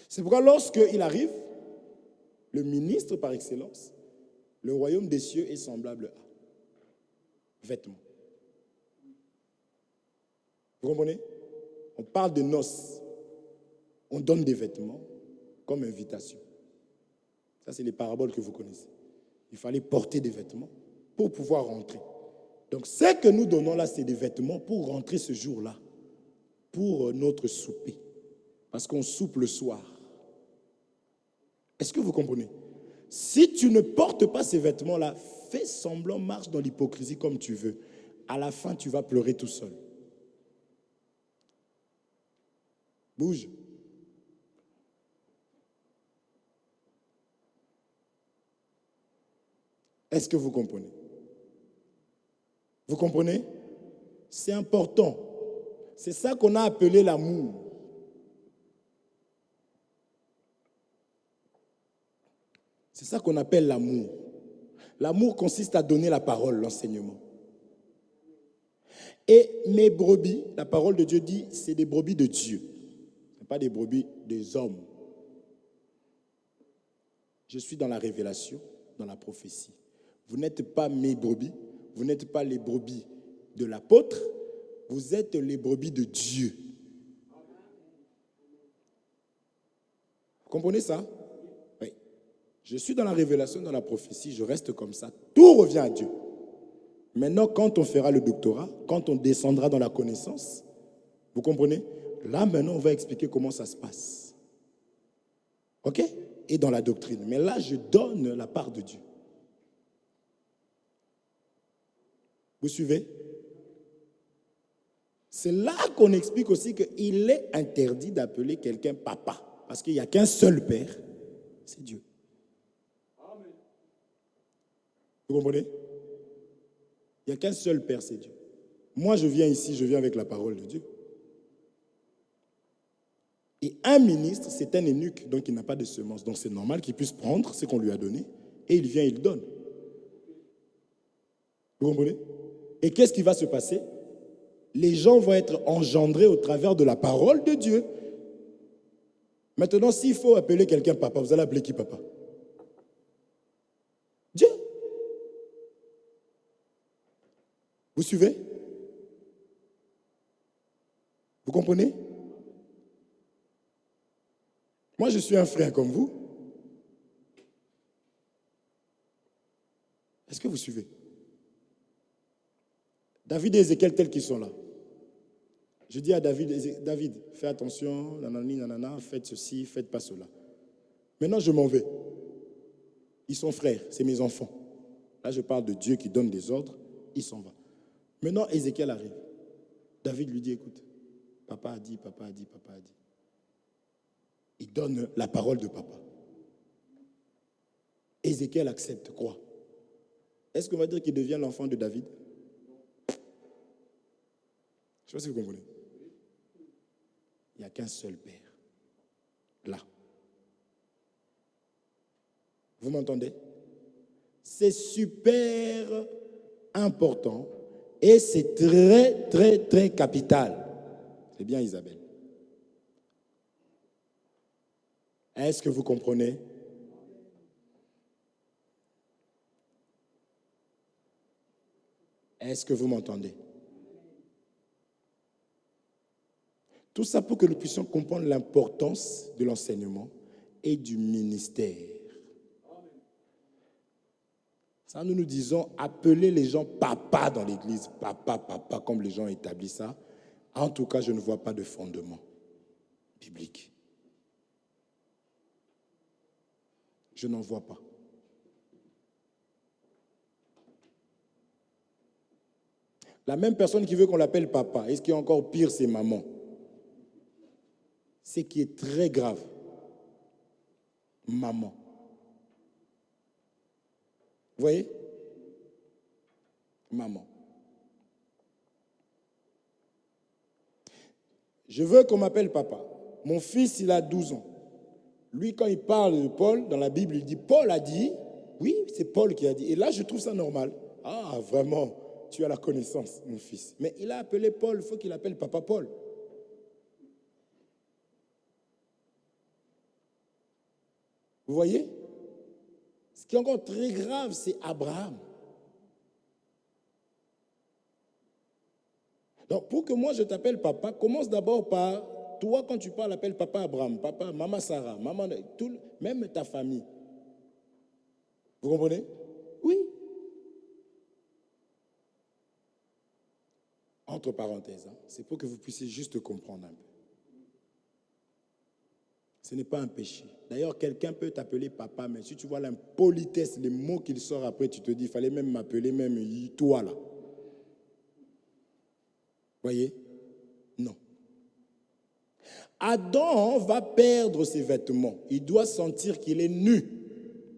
C'est pourquoi lorsqu'il arrive, le ministre par excellence, le royaume des cieux est semblable à vêtements. Vous comprenez? On parle de noces. On donne des vêtements comme invitation. Ça, c'est les paraboles que vous connaissez. Il fallait porter des vêtements pour pouvoir rentrer. Donc, ce que nous donnons là, c'est des vêtements pour rentrer ce jour-là, pour notre souper. Parce qu'on soupe le soir. Est-ce que vous comprenez? Si tu ne portes pas ces vêtements-là, fais semblant, marche dans l'hypocrisie comme tu veux. À la fin, tu vas pleurer tout seul. Bouge. Est-ce que vous comprenez? Vous comprenez? C'est important. C'est ça qu'on a appelé l'amour. C'est ça qu'on appelle l'amour. L'amour consiste à donner la parole, l'enseignement. Et mes brebis, la parole de Dieu dit, c'est des brebis de Dieu. Ce n'est pas des brebis des hommes. Je suis dans la révélation, dans la prophétie. Vous n'êtes pas mes brebis, vous n'êtes pas les brebis de l'apôtre, vous êtes les brebis de Dieu. Vous comprenez ça? Oui. Je suis dans la révélation, dans la prophétie, je reste comme ça. Tout revient à Dieu. Maintenant, quand on fera le doctorat, quand on descendra dans la connaissance, vous comprenez? Là, maintenant, on va expliquer comment ça se passe. OK? Et dans la doctrine. Mais là, je donne la part de Dieu. Vous suivez? C'est là qu'on explique aussi qu'il est interdit d'appeler quelqu'un papa. Parce qu'il n'y a qu'un seul père, c'est Dieu. Vous comprenez? Il n'y a qu'un seul père, c'est Dieu. Moi, je viens ici, je viens avec la parole de Dieu. Et un ministre, c'est un eunuque, donc il n'a pas de semence. Donc c'est normal qu'il puisse prendre ce qu'on lui a donné, et il vient, il donne. Vous comprenez? Et qu'est-ce qui va se passer? Les gens vont être engendrés au travers de la parole de Dieu. Maintenant, s'il faut appeler quelqu'un papa, vous allez appeler qui papa? Dieu. Vous suivez? Vous comprenez? Moi, je suis un frère comme vous. Est-ce que vous suivez? David et Ézéchiel tels qu'ils sont là. Je dis à David, David, fais attention, nanani, nanana, faites ceci, faites pas cela. Maintenant, je m'en vais. Ils sont frères, c'est mes enfants. Là, je parle de Dieu qui donne des ordres, il s'en va. Maintenant, Ézéchiel arrive. David lui dit, écoute, papa a dit, papa a dit, papa a dit. Il donne la parole de papa. Ézéchiel accepte quoi? Est-ce qu'on va dire qu'il devient l'enfant de David? Je ne sais pas si vous comprenez. Il n'y a qu'un seul père. Là. Vous m'entendez? C'est super important et c'est très, très, très capital. C'est bien, Isabelle. Est-ce que vous comprenez? Est-ce que vous m'entendez? Tout ça pour que nous puissions comprendre l'importance de l'enseignement et du ministère. Ça, nous disons appeler les gens papa dans l'église, papa, papa, comme les gens établissent ça. En tout cas, je ne vois pas de fondement biblique. Je n'en vois pas. La même personne qui veut qu'on l'appelle papa, et ce qui est encore pire, c'est maman. Ce qui est très grave. Maman. Vous voyez? Maman. Je veux qu'on m'appelle papa. Mon fils, il a 12 ans. Lui, quand il parle de Paul, dans la Bible, il dit, Paul a dit, oui, c'est Paul qui a dit. Et là, je trouve ça normal. Ah, vraiment, tu as la connaissance, mon fils. Mais il a appelé Paul, il faut qu'il appelle papa Paul. Vous voyez? Ce qui est encore très grave, c'est Abraham. Donc, pour que moi je t'appelle papa, commence d'abord par, toi quand tu parles, appelle papa Abraham, papa, maman Sarah, maman, tout, même ta famille. Vous comprenez? Oui. Entre parenthèses, hein, c'est pour que vous puissiez juste comprendre un peu. Ce n'est pas un péché. D'ailleurs, quelqu'un peut t'appeler papa, mais si tu vois l'impolitesse, les mots qu'il sort après, tu te dis, il fallait même m'appeler, même toi là. Voyez? Non. Adam va perdre ses vêtements. Il doit sentir qu'il est nu.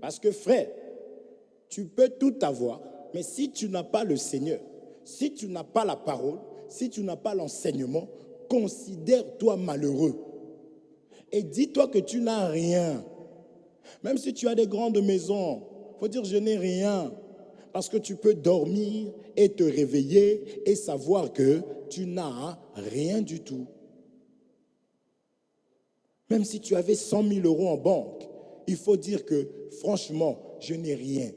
Parce que frère, tu peux tout avoir, mais si tu n'as pas le Seigneur, si tu n'as pas la parole, si tu n'as pas l'enseignement, considère-toi malheureux. Et dis-toi que tu n'as rien. Même si tu as des grandes maisons, il faut dire je n'ai rien. Parce que tu peux dormir et te réveiller et savoir que tu n'as rien du tout. Même si tu avais 100 000 euros en banque, il faut dire que franchement, je n'ai rien.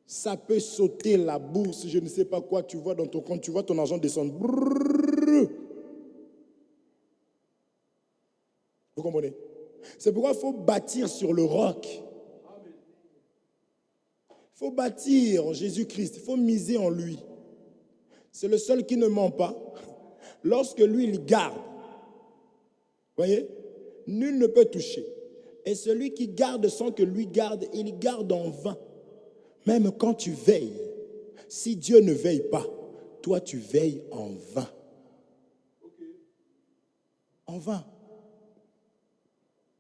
Ça peut sauter la bourse, je ne sais pas quoi, tu vois dans ton compte, tu vois ton argent descendre. Vous comprenez? C'est pourquoi il faut bâtir sur le roc. Il faut bâtir en Jésus-Christ, il faut miser en lui. C'est le seul qui ne ment pas. Lorsque lui, il garde. Vous voyez? Nul ne peut toucher. Et celui qui garde sans que lui garde, il garde en vain. Même quand tu veilles, Si Dieu ne veille pas, toi tu veilles en vain. En vain.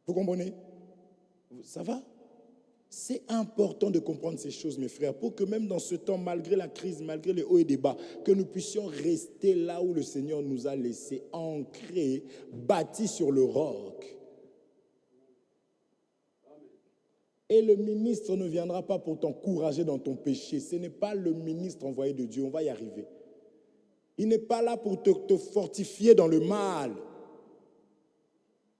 Vous comprenez? Ça va? C'est important de comprendre ces choses, mes frères, pour que même dans ce temps, malgré la crise, malgré les hauts et les bas, que nous puissions rester là où le Seigneur nous a laissés, ancrés, bâtis sur le roc. Et le ministre ne viendra pas pour t'encourager dans ton péché. Ce n'est pas le ministre envoyé de Dieu, on va y arriver. Il n'est pas là pour te fortifier dans le mal.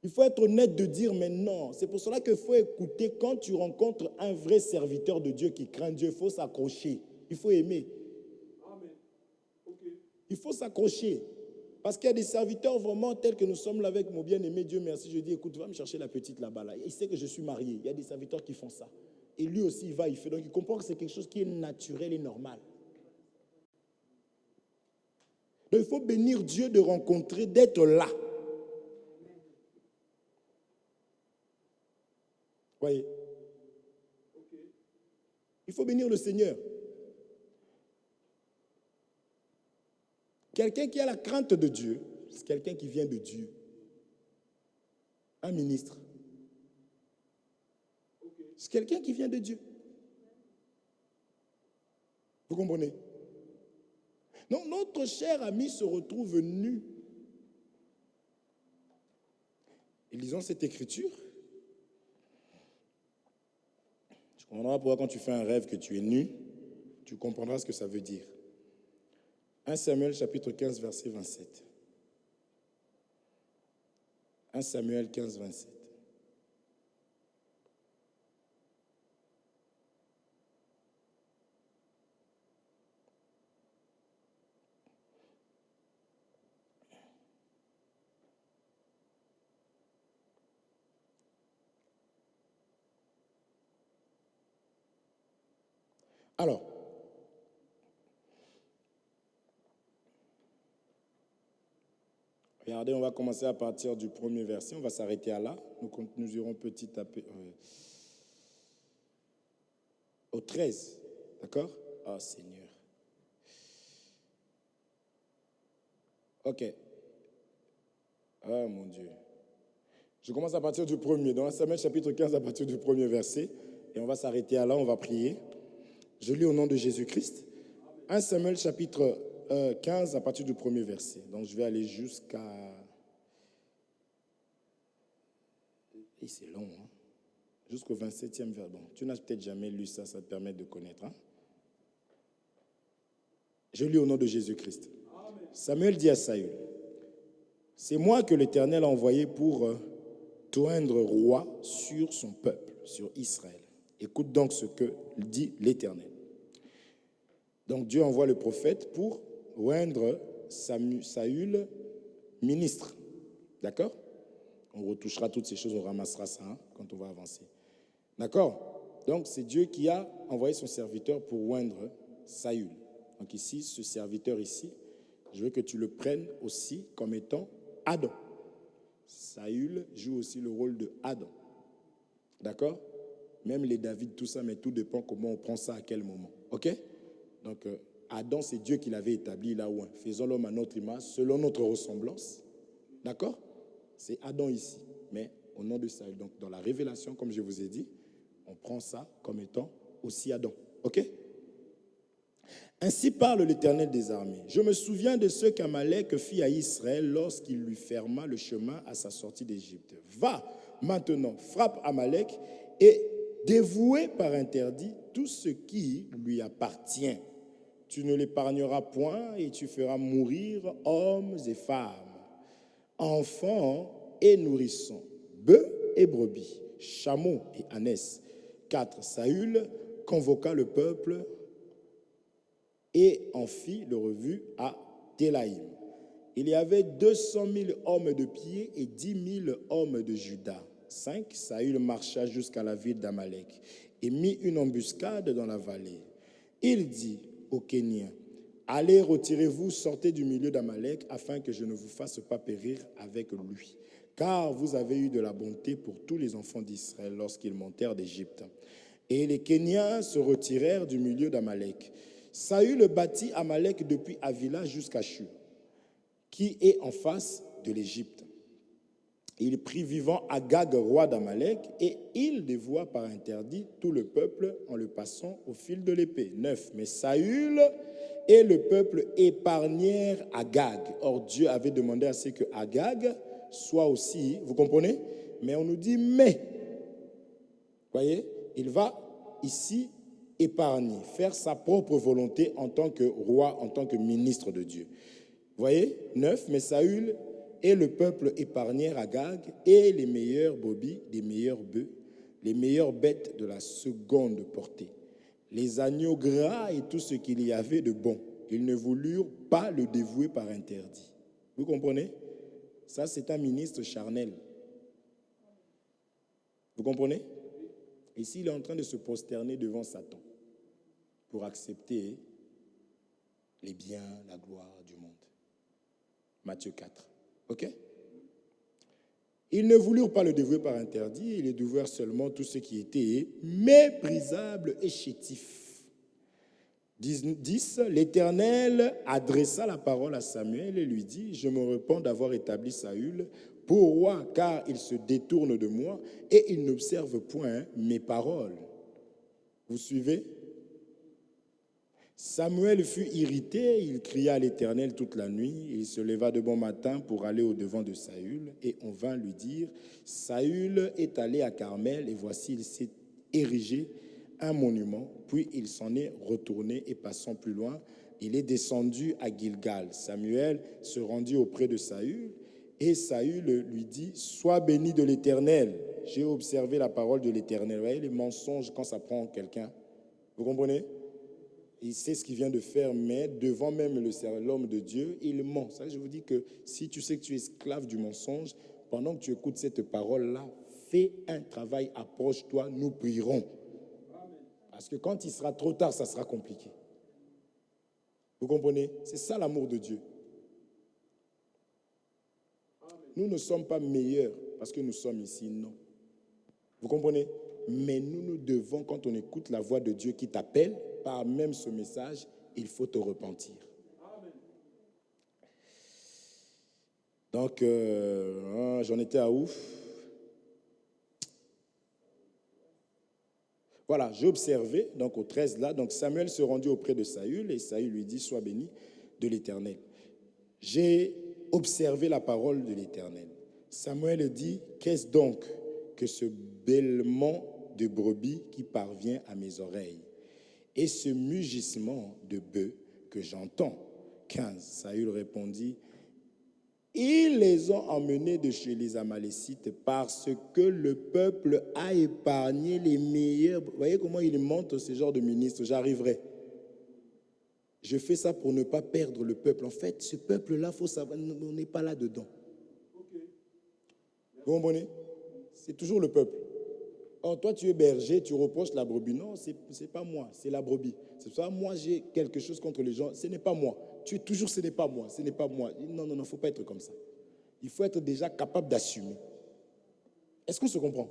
Il faut être honnête de dire, mais non. C'est pour cela qu'il faut écouter. Quand tu rencontres un vrai serviteur de Dieu qui craint Dieu, il faut s'accrocher. Il faut aimer. Amen. Okay. Il faut s'accrocher. Parce qu'il y a des serviteurs vraiment tels que nous sommes là avec mon bien-aimé Dieu merci. Je dis, écoute, va me chercher la petite là-bas. Là. Il sait que je suis marié. Il y a des serviteurs qui font ça. Et lui aussi, il va, il fait. Donc, il comprend que c'est quelque chose qui est naturel et normal. Donc, il faut bénir Dieu de rencontrer, d'être là. Voyez. Il faut bénir le Seigneur. Quelqu'un qui a la crainte de Dieu, c'est quelqu'un qui vient de Dieu. Un ministre. C'est quelqu'un qui vient de Dieu. Vous comprenez? Non, notre cher ami se retrouve nu. Et lisons cette écriture. Tu comprendras pourquoi quand tu fais un rêve que tu es nu, tu comprendras ce que ça veut dire. 1 Samuel chapitre 15 verset 27. 1 Samuel 15 27. Alors, regardez, on va commencer à partir du premier verset. On va s'arrêter à là. Nous irons petit à petit au 13. D'accord? Oh Seigneur. Ok. Oh mon Dieu. Je commence à partir du premier. Dans 1 Samuel chapitre 15, à partir du premier verset. Et on va s'arrêter à là, on va prier. Je lis au nom de Jésus-Christ. 1 Samuel chapitre 15 à partir du premier verset. Donc je vais aller jusqu'à... Et c'est long, hein? Jusqu'au 27e verset. Bon, tu n'as peut-être jamais lu ça, ça te permet de connaître. Hein? Je lis au nom de Jésus-Christ. Samuel dit à Saül, « C'est moi que l'Éternel a envoyé pour t'oindre roi sur son peuple, sur Israël. Écoute donc ce que dit l'Éternel. » Donc Dieu envoie le prophète pour oindre Saül ministre. D'accord? On retouchera toutes ces choses, on ramassera ça hein, quand on va avancer. D'accord? Donc c'est Dieu qui a envoyé son serviteur pour oindre Saül. Donc ici, ce serviteur ici, je veux que tu le prennes aussi comme étant Adam. Saül joue aussi le rôle de Adam. D'accord? Même les David, tout ça, mais tout dépend comment on prend ça à quel moment. OK? Donc, Adam, c'est Dieu qui l'avait établi là où. Faisons l'homme à notre image, selon notre ressemblance. D'accord? C'est Adam ici, mais au nom de Saül. Donc, dans la révélation, comme je vous ai dit, on prend ça comme étant aussi Adam. OK? Ainsi parle l'Éternel des armées. Je me souviens de ce qu'Amalek fit à Israël lorsqu'il lui ferma le chemin à sa sortie d'Égypte. Va maintenant, frappe Amalek et dévouer par interdit tout ce qui lui appartient. Tu ne l'épargneras point et tu feras mourir hommes et femmes, enfants et nourrissons, bœufs et brebis, chameaux et ânesses. 4. Saül convoqua le peuple et en fit le revue à Télaïm. Il y avait 200 000 hommes de pied et 10 000 hommes de Juda. 5. Saül marcha jusqu'à la ville d'Amalek et mit une embuscade dans la vallée. Il dit aux Kéniens, « Allez, retirez-vous, sortez du milieu d'Amalek, afin que je ne vous fasse pas périr avec lui. Car vous avez eu de la bonté pour tous les enfants d'Israël lorsqu'ils montèrent d'Égypte. » Et les Kéniens se retirèrent du milieu d'Amalek. Saül bâtit Amalek depuis Havila jusqu'à Shur, qui est en face de l'Égypte. Il prit vivant Agag, roi d'Amalek, et il dévoua par interdit tout le peuple en le passant au fil de l'épée. 9. Mais Saül et le peuple épargnèrent Agag. Or, Dieu avait demandé à ce que Agag soit aussi, vous comprenez? Mais on nous dit mais. Voyez, il va ici épargner, faire sa propre volonté en tant que roi, en tant que ministre de Dieu. Voyez, 9. Mais Saül et le peuple épargnèrent Agag et les meilleurs brebis, des meilleurs bœufs, les meilleures bêtes de la seconde portée, les agneaux gras et tout ce qu'il y avait de bon. Ils ne voulurent pas le dévouer par interdit. Vous comprenez? Ça, c'est un ministre charnel. Vous comprenez? Ici, il est en train de se prosterner devant Satan pour accepter les biens, la gloire du monde. Matthieu 4. OK? Ils ne voulurent pas le dévouer par interdit, ils le dévouèrent seulement tout ce qui était méprisable et chétif. 10. L'Éternel adressa la parole à Samuel et lui dit, je me repens d'avoir établi Saül pour roi, car il se détourne de moi et il n'observe point mes paroles. Vous suivez? Samuel fut irrité, il cria à l'Éternel toute la nuit, il se leva de bon matin pour aller au-devant de Saül, et on vint lui dire, Saül est allé à Carmel, et voici, il s'est érigé un monument, puis il s'en est retourné, et passant plus loin, il est descendu à Gilgal. Samuel se rendit auprès de Saül, et Saül lui dit, sois béni de l'Éternel. J'ai observé la parole de l'Éternel. Vous voyez les mensonges quand ça prend quelqu'un? Vous comprenez? Il sait ce qu'il vient de faire, mais devant même l'homme de Dieu, il ment. Ça, je vous dis que si tu sais que tu es esclave du mensonge, pendant que tu écoutes cette parole-là, fais un travail, approche-toi, nous prierons. Parce que quand il sera trop tard, ça sera compliqué. Vous comprenez? C'est ça l'amour de Dieu. Nous ne sommes pas meilleurs parce que nous sommes ici, non. Vous comprenez? Mais nous devons, quand on écoute la voix de Dieu qui t'appelle, par même ce message, il faut te repentir. Donc, j'en étais à ouf. Voilà, j'ai observé, donc au 13 là, donc Samuel se rendit auprès de Saül et Saül lui dit, sois béni de l'Éternel. J'ai observé la parole de l'Éternel. Samuel dit, qu'est-ce donc que ce bêlement de brebis qui parvient à mes oreilles et ce mugissement de bœufs que j'entends? 15. Saül répondit, ils les ont emmenés de chez les Amalécites parce que le peuple a épargné les meilleurs. Vous voyez comment il montre ce genre de ministre? J'arriverai. Je fais ça pour ne pas perdre le peuple. En fait, ce peuple-là, il faut savoir, on n'est pas là-dedans. Vous comprenez? C'est toujours le peuple. Or, toi, tu es berger, tu reproches la brebis. Non, ce n'est pas moi, c'est la brebis. C'est ça, moi, j'ai quelque chose contre les gens. Ce n'est pas moi. Tu es toujours, ce n'est pas moi, ce n'est pas moi. Non, il ne faut pas être comme ça. Il faut être déjà capable d'assumer. Est-ce qu'on se comprend?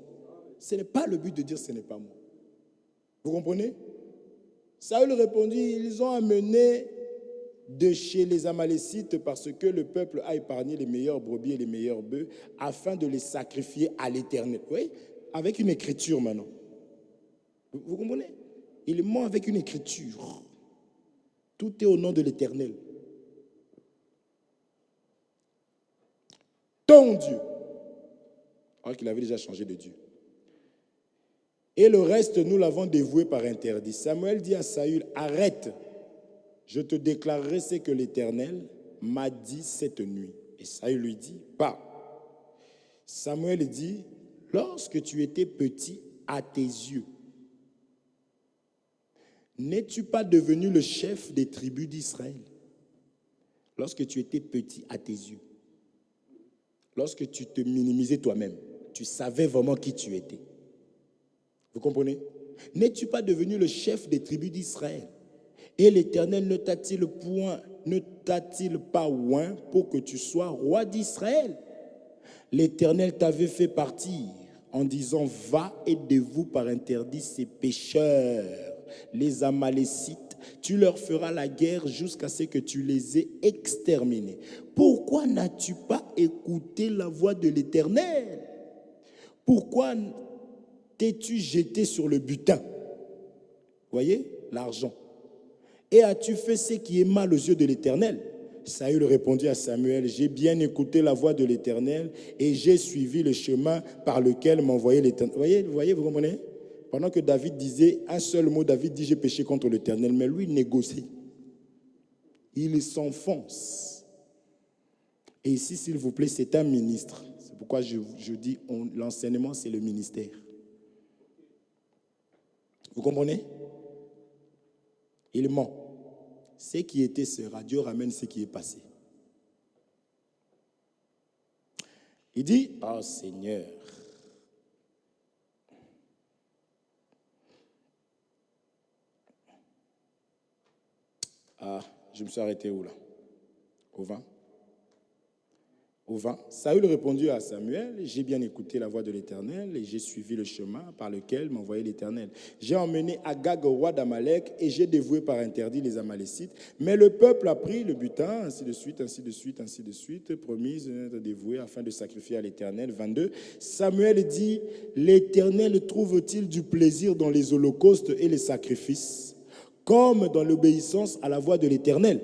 Ce n'est pas le but de dire ce n'est pas moi. Vous comprenez? Saül répondit, ils ont amené de chez les Amalécites parce que le peuple a épargné les meilleurs brebis et les meilleurs bœufs afin de les sacrifier à l'Éternel. Vous voyez? Avec une écriture maintenant. Vous comprenez? Il ment avec une écriture. Tout est au nom de l'Éternel. Ton Dieu. Alors qu'il avait déjà changé de Dieu. Et le reste, nous l'avons dévoué par interdit. Samuel dit à Saül, arrête, je te déclarerai ce que l'Éternel m'a dit cette nuit. Et Saül lui dit, pas. Samuel dit, lorsque tu étais petit à tes yeux, n'es-tu pas devenu le chef des tribus d'Israël? Lorsque tu étais petit à tes yeux, lorsque tu te minimisais toi-même, tu savais vraiment qui tu étais. Vous comprenez? N'es-tu pas devenu le chef des tribus d'Israël? Et l'Éternel ne t'a-t-il pas oint pour que tu sois roi d'Israël? L'Éternel t'avait fait partir en disant, va et dévoue par interdit ces pécheurs, les Amalécites, Tu leur feras la guerre jusqu'à ce que tu les aies exterminés. Pourquoi n'as-tu pas écouté la voix de l'Éternel? Pourquoi t'es-tu jeté sur le butin? Voyez, l'argent. Et as-tu fait ce qui est mal aux yeux de l'Éternel? Saül répondit à Samuel, j'ai bien écouté la voix de l'Éternel et j'ai suivi le chemin par lequel m'envoyait l'Éternel. Vous comprenez? Pendant que David disait un seul mot, David dit j'ai péché contre l'Éternel, mais lui il négocie. Il s'enfonce. Et ici, s'il vous plaît, c'est un ministre. C'est pourquoi je dis l'enseignement, c'est le ministère. Vous comprenez? Il ment. Ce qui était sera, Dieu ramène ce qui est passé. Il dit, oh Seigneur, je me suis arrêté où là? Au 20. Au 20. Saül répondit à Samuel, j'ai bien écouté la voix de l'Éternel et j'ai suivi le chemin par lequel m'envoyait l'Éternel. J'ai emmené Agag, roi d'Amalek, et j'ai dévoué par interdit les Amalécites. Mais le peuple a pris le butin, ainsi de suite, ainsi de suite, ainsi de suite, promise d'être dévoué afin de sacrifier à l'Éternel. 22. Samuel dit, l'Éternel trouve-t-il du plaisir dans les holocaustes et les sacrifices, comme dans l'obéissance à la voix de l'Éternel?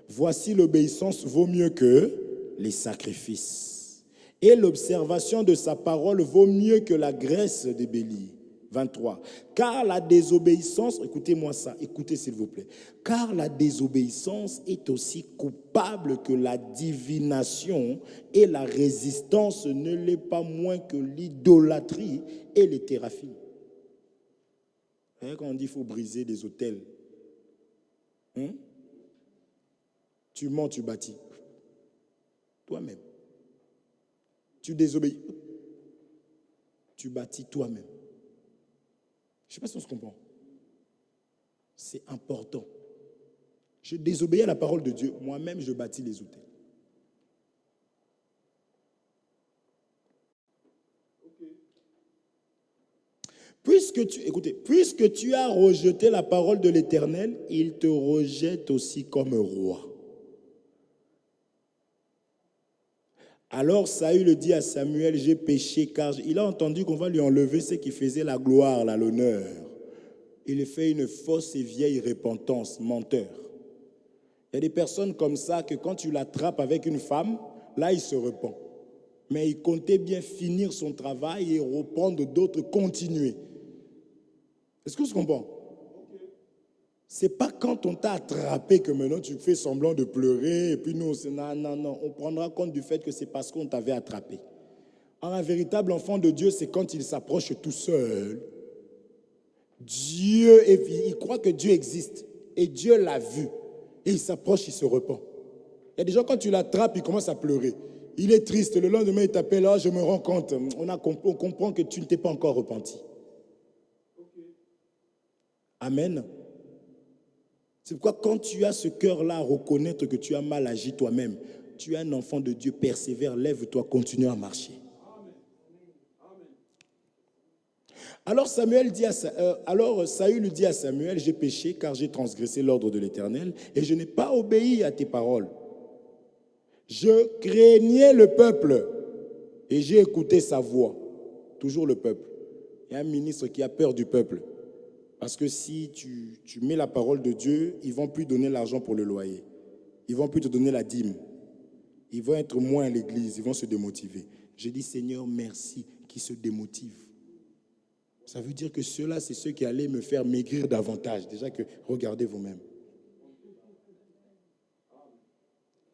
Voici l'obéissance vaut mieux que les sacrifices. Et l'observation de sa parole vaut mieux que la graisse des béliers. 23. Car la désobéissance, écoutez-moi ça, écoutez s'il vous plaît. Car la désobéissance est aussi coupable que la divination et la résistance ne l'est pas moins que l'idolâtrie et les théraphies. Vous voyez quand on dit qu'il faut briser des autels. Tu mens, tu bâtis. Toi-même. Tu désobéis. Tu bâtis toi-même. Je ne sais pas si on se comprend. C'est important. Je désobéis à la parole de Dieu. Moi-même, je bâtis les autels. Puisque tu as rejeté la parole de l'Éternel, il te rejette aussi comme roi. Alors Saül dit à Samuel, j'ai péché car il a entendu qu'on va lui enlever ce qui faisait la gloire, l'honneur. Il fait une fausse et vieille repentance, menteur. Il y a des personnes comme ça que quand tu l'attrapes avec une femme, là il se repent. Mais il comptait bien finir son travail et reprendre d'autres, continuer. Est-ce que vous comprenez? C'est pas quand on t'a attrapé que maintenant tu fais semblant de pleurer et puis nous, non. On prendra compte du fait que c'est parce qu'on t'avait attrapé. Un véritable enfant de Dieu, c'est quand il s'approche tout seul. Dieu, il croit que Dieu existe et Dieu l'a vu. Et il s'approche, il se repent. Il y a des gens, quand tu l'attrapes, ils commencent à pleurer. Il est triste. Le lendemain, il t'appelle, là, je me rends compte. On comprend que tu ne t'es pas encore repenti. Amen. C'est pourquoi quand tu as ce cœur-là à reconnaître que tu as mal agi toi-même, tu es un enfant de Dieu, persévère, lève-toi, continue à marcher. Alors Saül dit à Samuel, j'ai péché car j'ai transgressé l'ordre de l'Éternel et je n'ai pas obéi à tes paroles. Je craignais le peuple et j'ai écouté sa voix. Toujours le peuple. Il y a un ministre qui a peur du peuple. Parce que si tu mets la parole de Dieu, ils ne vont plus donner l'argent pour le loyer. Ils ne vont plus te donner la dîme. Ils vont être moins à l'église, ils vont se démotiver. Je dis, Seigneur, merci, qui se démotivent. Ça veut dire que ceux-là, c'est ceux qui allaient me faire maigrir davantage. Déjà que, regardez vous-même.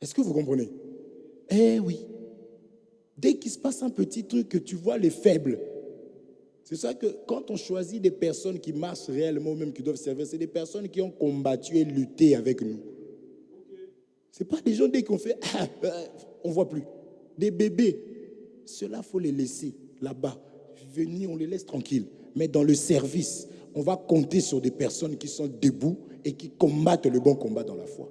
Est-ce que vous comprenez? Eh oui. Dès qu'il se passe un petit truc, que tu vois les faibles. C'est ça que quand on choisit des personnes qui marchent réellement, même qui doivent servir, c'est des personnes qui ont combattu et lutté avec nous. Ce n'est pas des gens dès qu'on fait, on ne voit plus. Des bébés, ceux-là, il faut les laisser là-bas. Venir, on les laisse tranquilles. Mais dans le service, on va compter sur des personnes qui sont debout et qui combattent le bon combat dans la foi.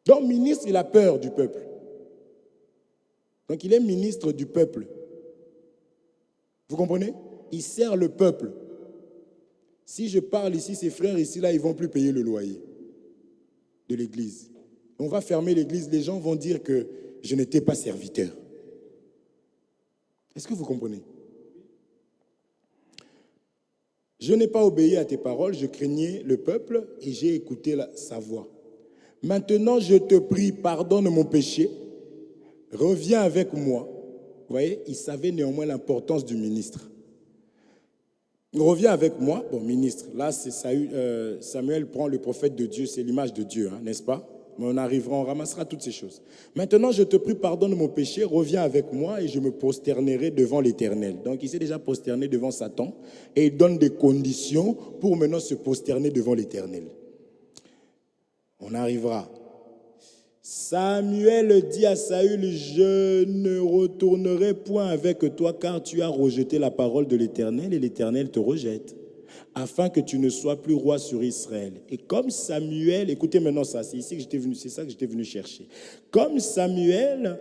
Donc, ministre, il a peur du peuple. Donc, il est ministre du peuple. Vous comprenez? Il sert le peuple. Si je parle ici, ces frères ici, là, ils ne vont plus payer le loyer de l'église. On va fermer l'église, les gens vont dire que je n'étais pas serviteur. Est-ce que vous comprenez? Je n'ai pas obéi à tes paroles, je craignais le peuple et j'ai écouté sa voix. Maintenant, je te prie, pardonne mon péché, reviens avec moi. Vous voyez, il savait néanmoins l'importance du ministre. Reviens avec moi, bon, ministre, là, c'est Samuel prend le prophète de Dieu, c'est l'image de Dieu, hein, n'est-ce pas? Mais on arrivera, on ramassera toutes ces choses. Maintenant, je te prie, pardonne mon péché, reviens avec moi et je me prosternerai devant l'Éternel. Donc, il s'est déjà prosterné devant Satan et il donne des conditions pour maintenant se prosterner devant l'Éternel. On arrivera. Samuel dit à Saül, je ne retournerai point avec toi car tu as rejeté la parole de l'Éternel et l'Éternel te rejette, afin que tu ne sois plus roi sur Israël. Et comme Samuel, écoutez maintenant ça, c'est ici que j'étais venu, c'est ça que j'étais venu chercher. Comme Samuel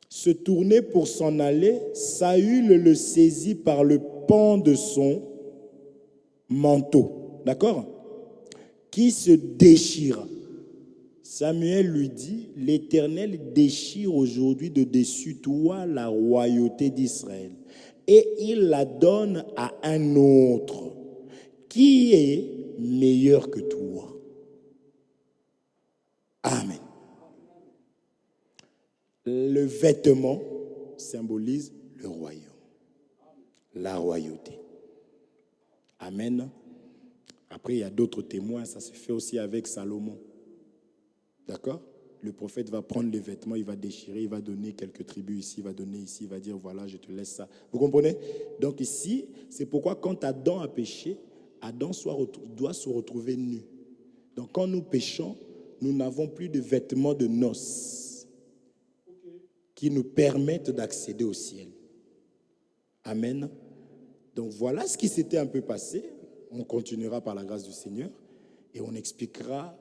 se tournait pour s'en aller, Saül le saisit par le pan de son manteau, d'accord? Qui se déchira. Samuel lui dit, l'Éternel déchire aujourd'hui de dessus toi la royauté d'Israël et il la donne à un autre qui est meilleur que toi. Amen. Le vêtement symbolise le royaume, la royauté. Amen. Après, il y a d'autres témoins, ça se fait aussi avec Salomon. D'accord? Le prophète va prendre les vêtements, il va déchirer, il va donner quelques tribus ici, il va donner ici, il va dire voilà, je te laisse ça. Vous comprenez? Donc ici, c'est pourquoi quand Adam a péché, Adam doit se retrouver nu. Donc quand nous péchons, nous n'avons plus de vêtements de noces qui nous permettent d'accéder au ciel. Amen. Donc voilà ce qui s'était un peu passé. On continuera par la grâce du Seigneur et on expliquera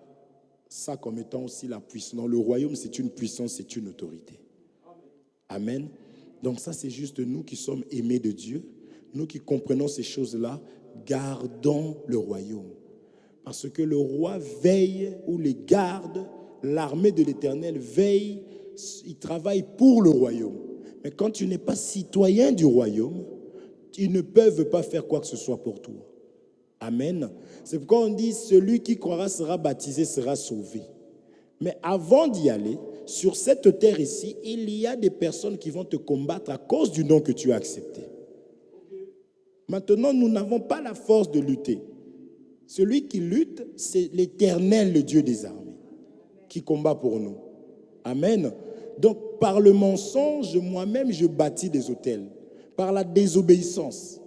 ça comme étant aussi la puissance. Dans le royaume, c'est une puissance, c'est une autorité. Amen. Donc ça, c'est juste nous qui sommes aimés de Dieu, nous qui comprenons ces choses-là, gardons le royaume. Parce que le roi veille, ou les gardes, l'armée de l'Éternel veille, il travaille pour le royaume. Mais quand tu n'es pas citoyen du royaume, ils ne peuvent pas faire quoi que ce soit pour toi. Amen. C'est pourquoi on dit, celui qui croira sera baptisé, sera sauvé. Mais avant d'y aller, sur cette terre ici, il y a des personnes qui vont te combattre à cause du nom que tu as accepté. Maintenant, nous n'avons pas la force de lutter. Celui qui lutte, c'est l'Éternel, le Dieu des armées, qui combat pour nous. Amen. Donc, par le mensonge, moi-même, je bâtis des autels. Par la désobéissance.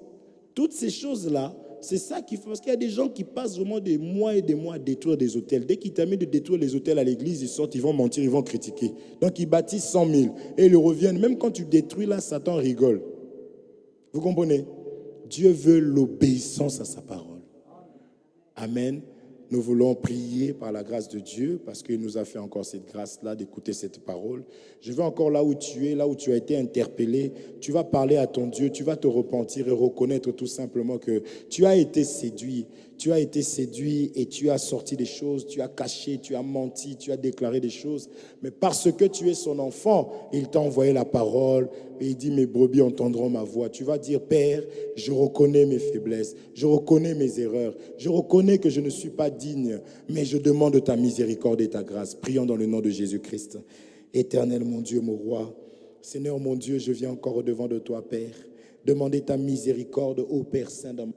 Toutes ces choses-là, c'est ça qu'il faut, parce qu'il y a des gens qui passent vraiment des mois et des mois à détruire des hôtels. Dès qu'ils terminent de détruire les hôtels à l'église, ils sortent, ils vont mentir, ils vont critiquer. Donc ils bâtissent 100 000 et ils reviennent. Même quand tu détruis là, Satan rigole. Vous comprenez? Dieu veut l'obéissance à sa parole. Amen. Nous voulons prier par la grâce de Dieu parce qu'il nous a fait encore cette grâce-là d'écouter cette parole. Je vais encore là où tu es, là où tu as été interpellé. Tu vas parler à ton Dieu, tu vas te repentir et reconnaître tout simplement que tu as été séduit. Tu as été séduit et tu as sorti des choses, tu as caché, tu as menti, tu as déclaré des choses. Mais parce que tu es son enfant, il t'a envoyé la parole et il dit, mes brebis entendront ma voix. Tu vas dire, Père, je reconnais mes faiblesses, je reconnais mes erreurs, je reconnais que je ne suis pas digne, mais je demande ta miséricorde et ta grâce. Prions dans le nom de Jésus-Christ. Éternel, mon Dieu, mon roi, Seigneur, mon Dieu, je viens encore au devant de toi, Père, demander ta miséricorde, ô Père Saint, dans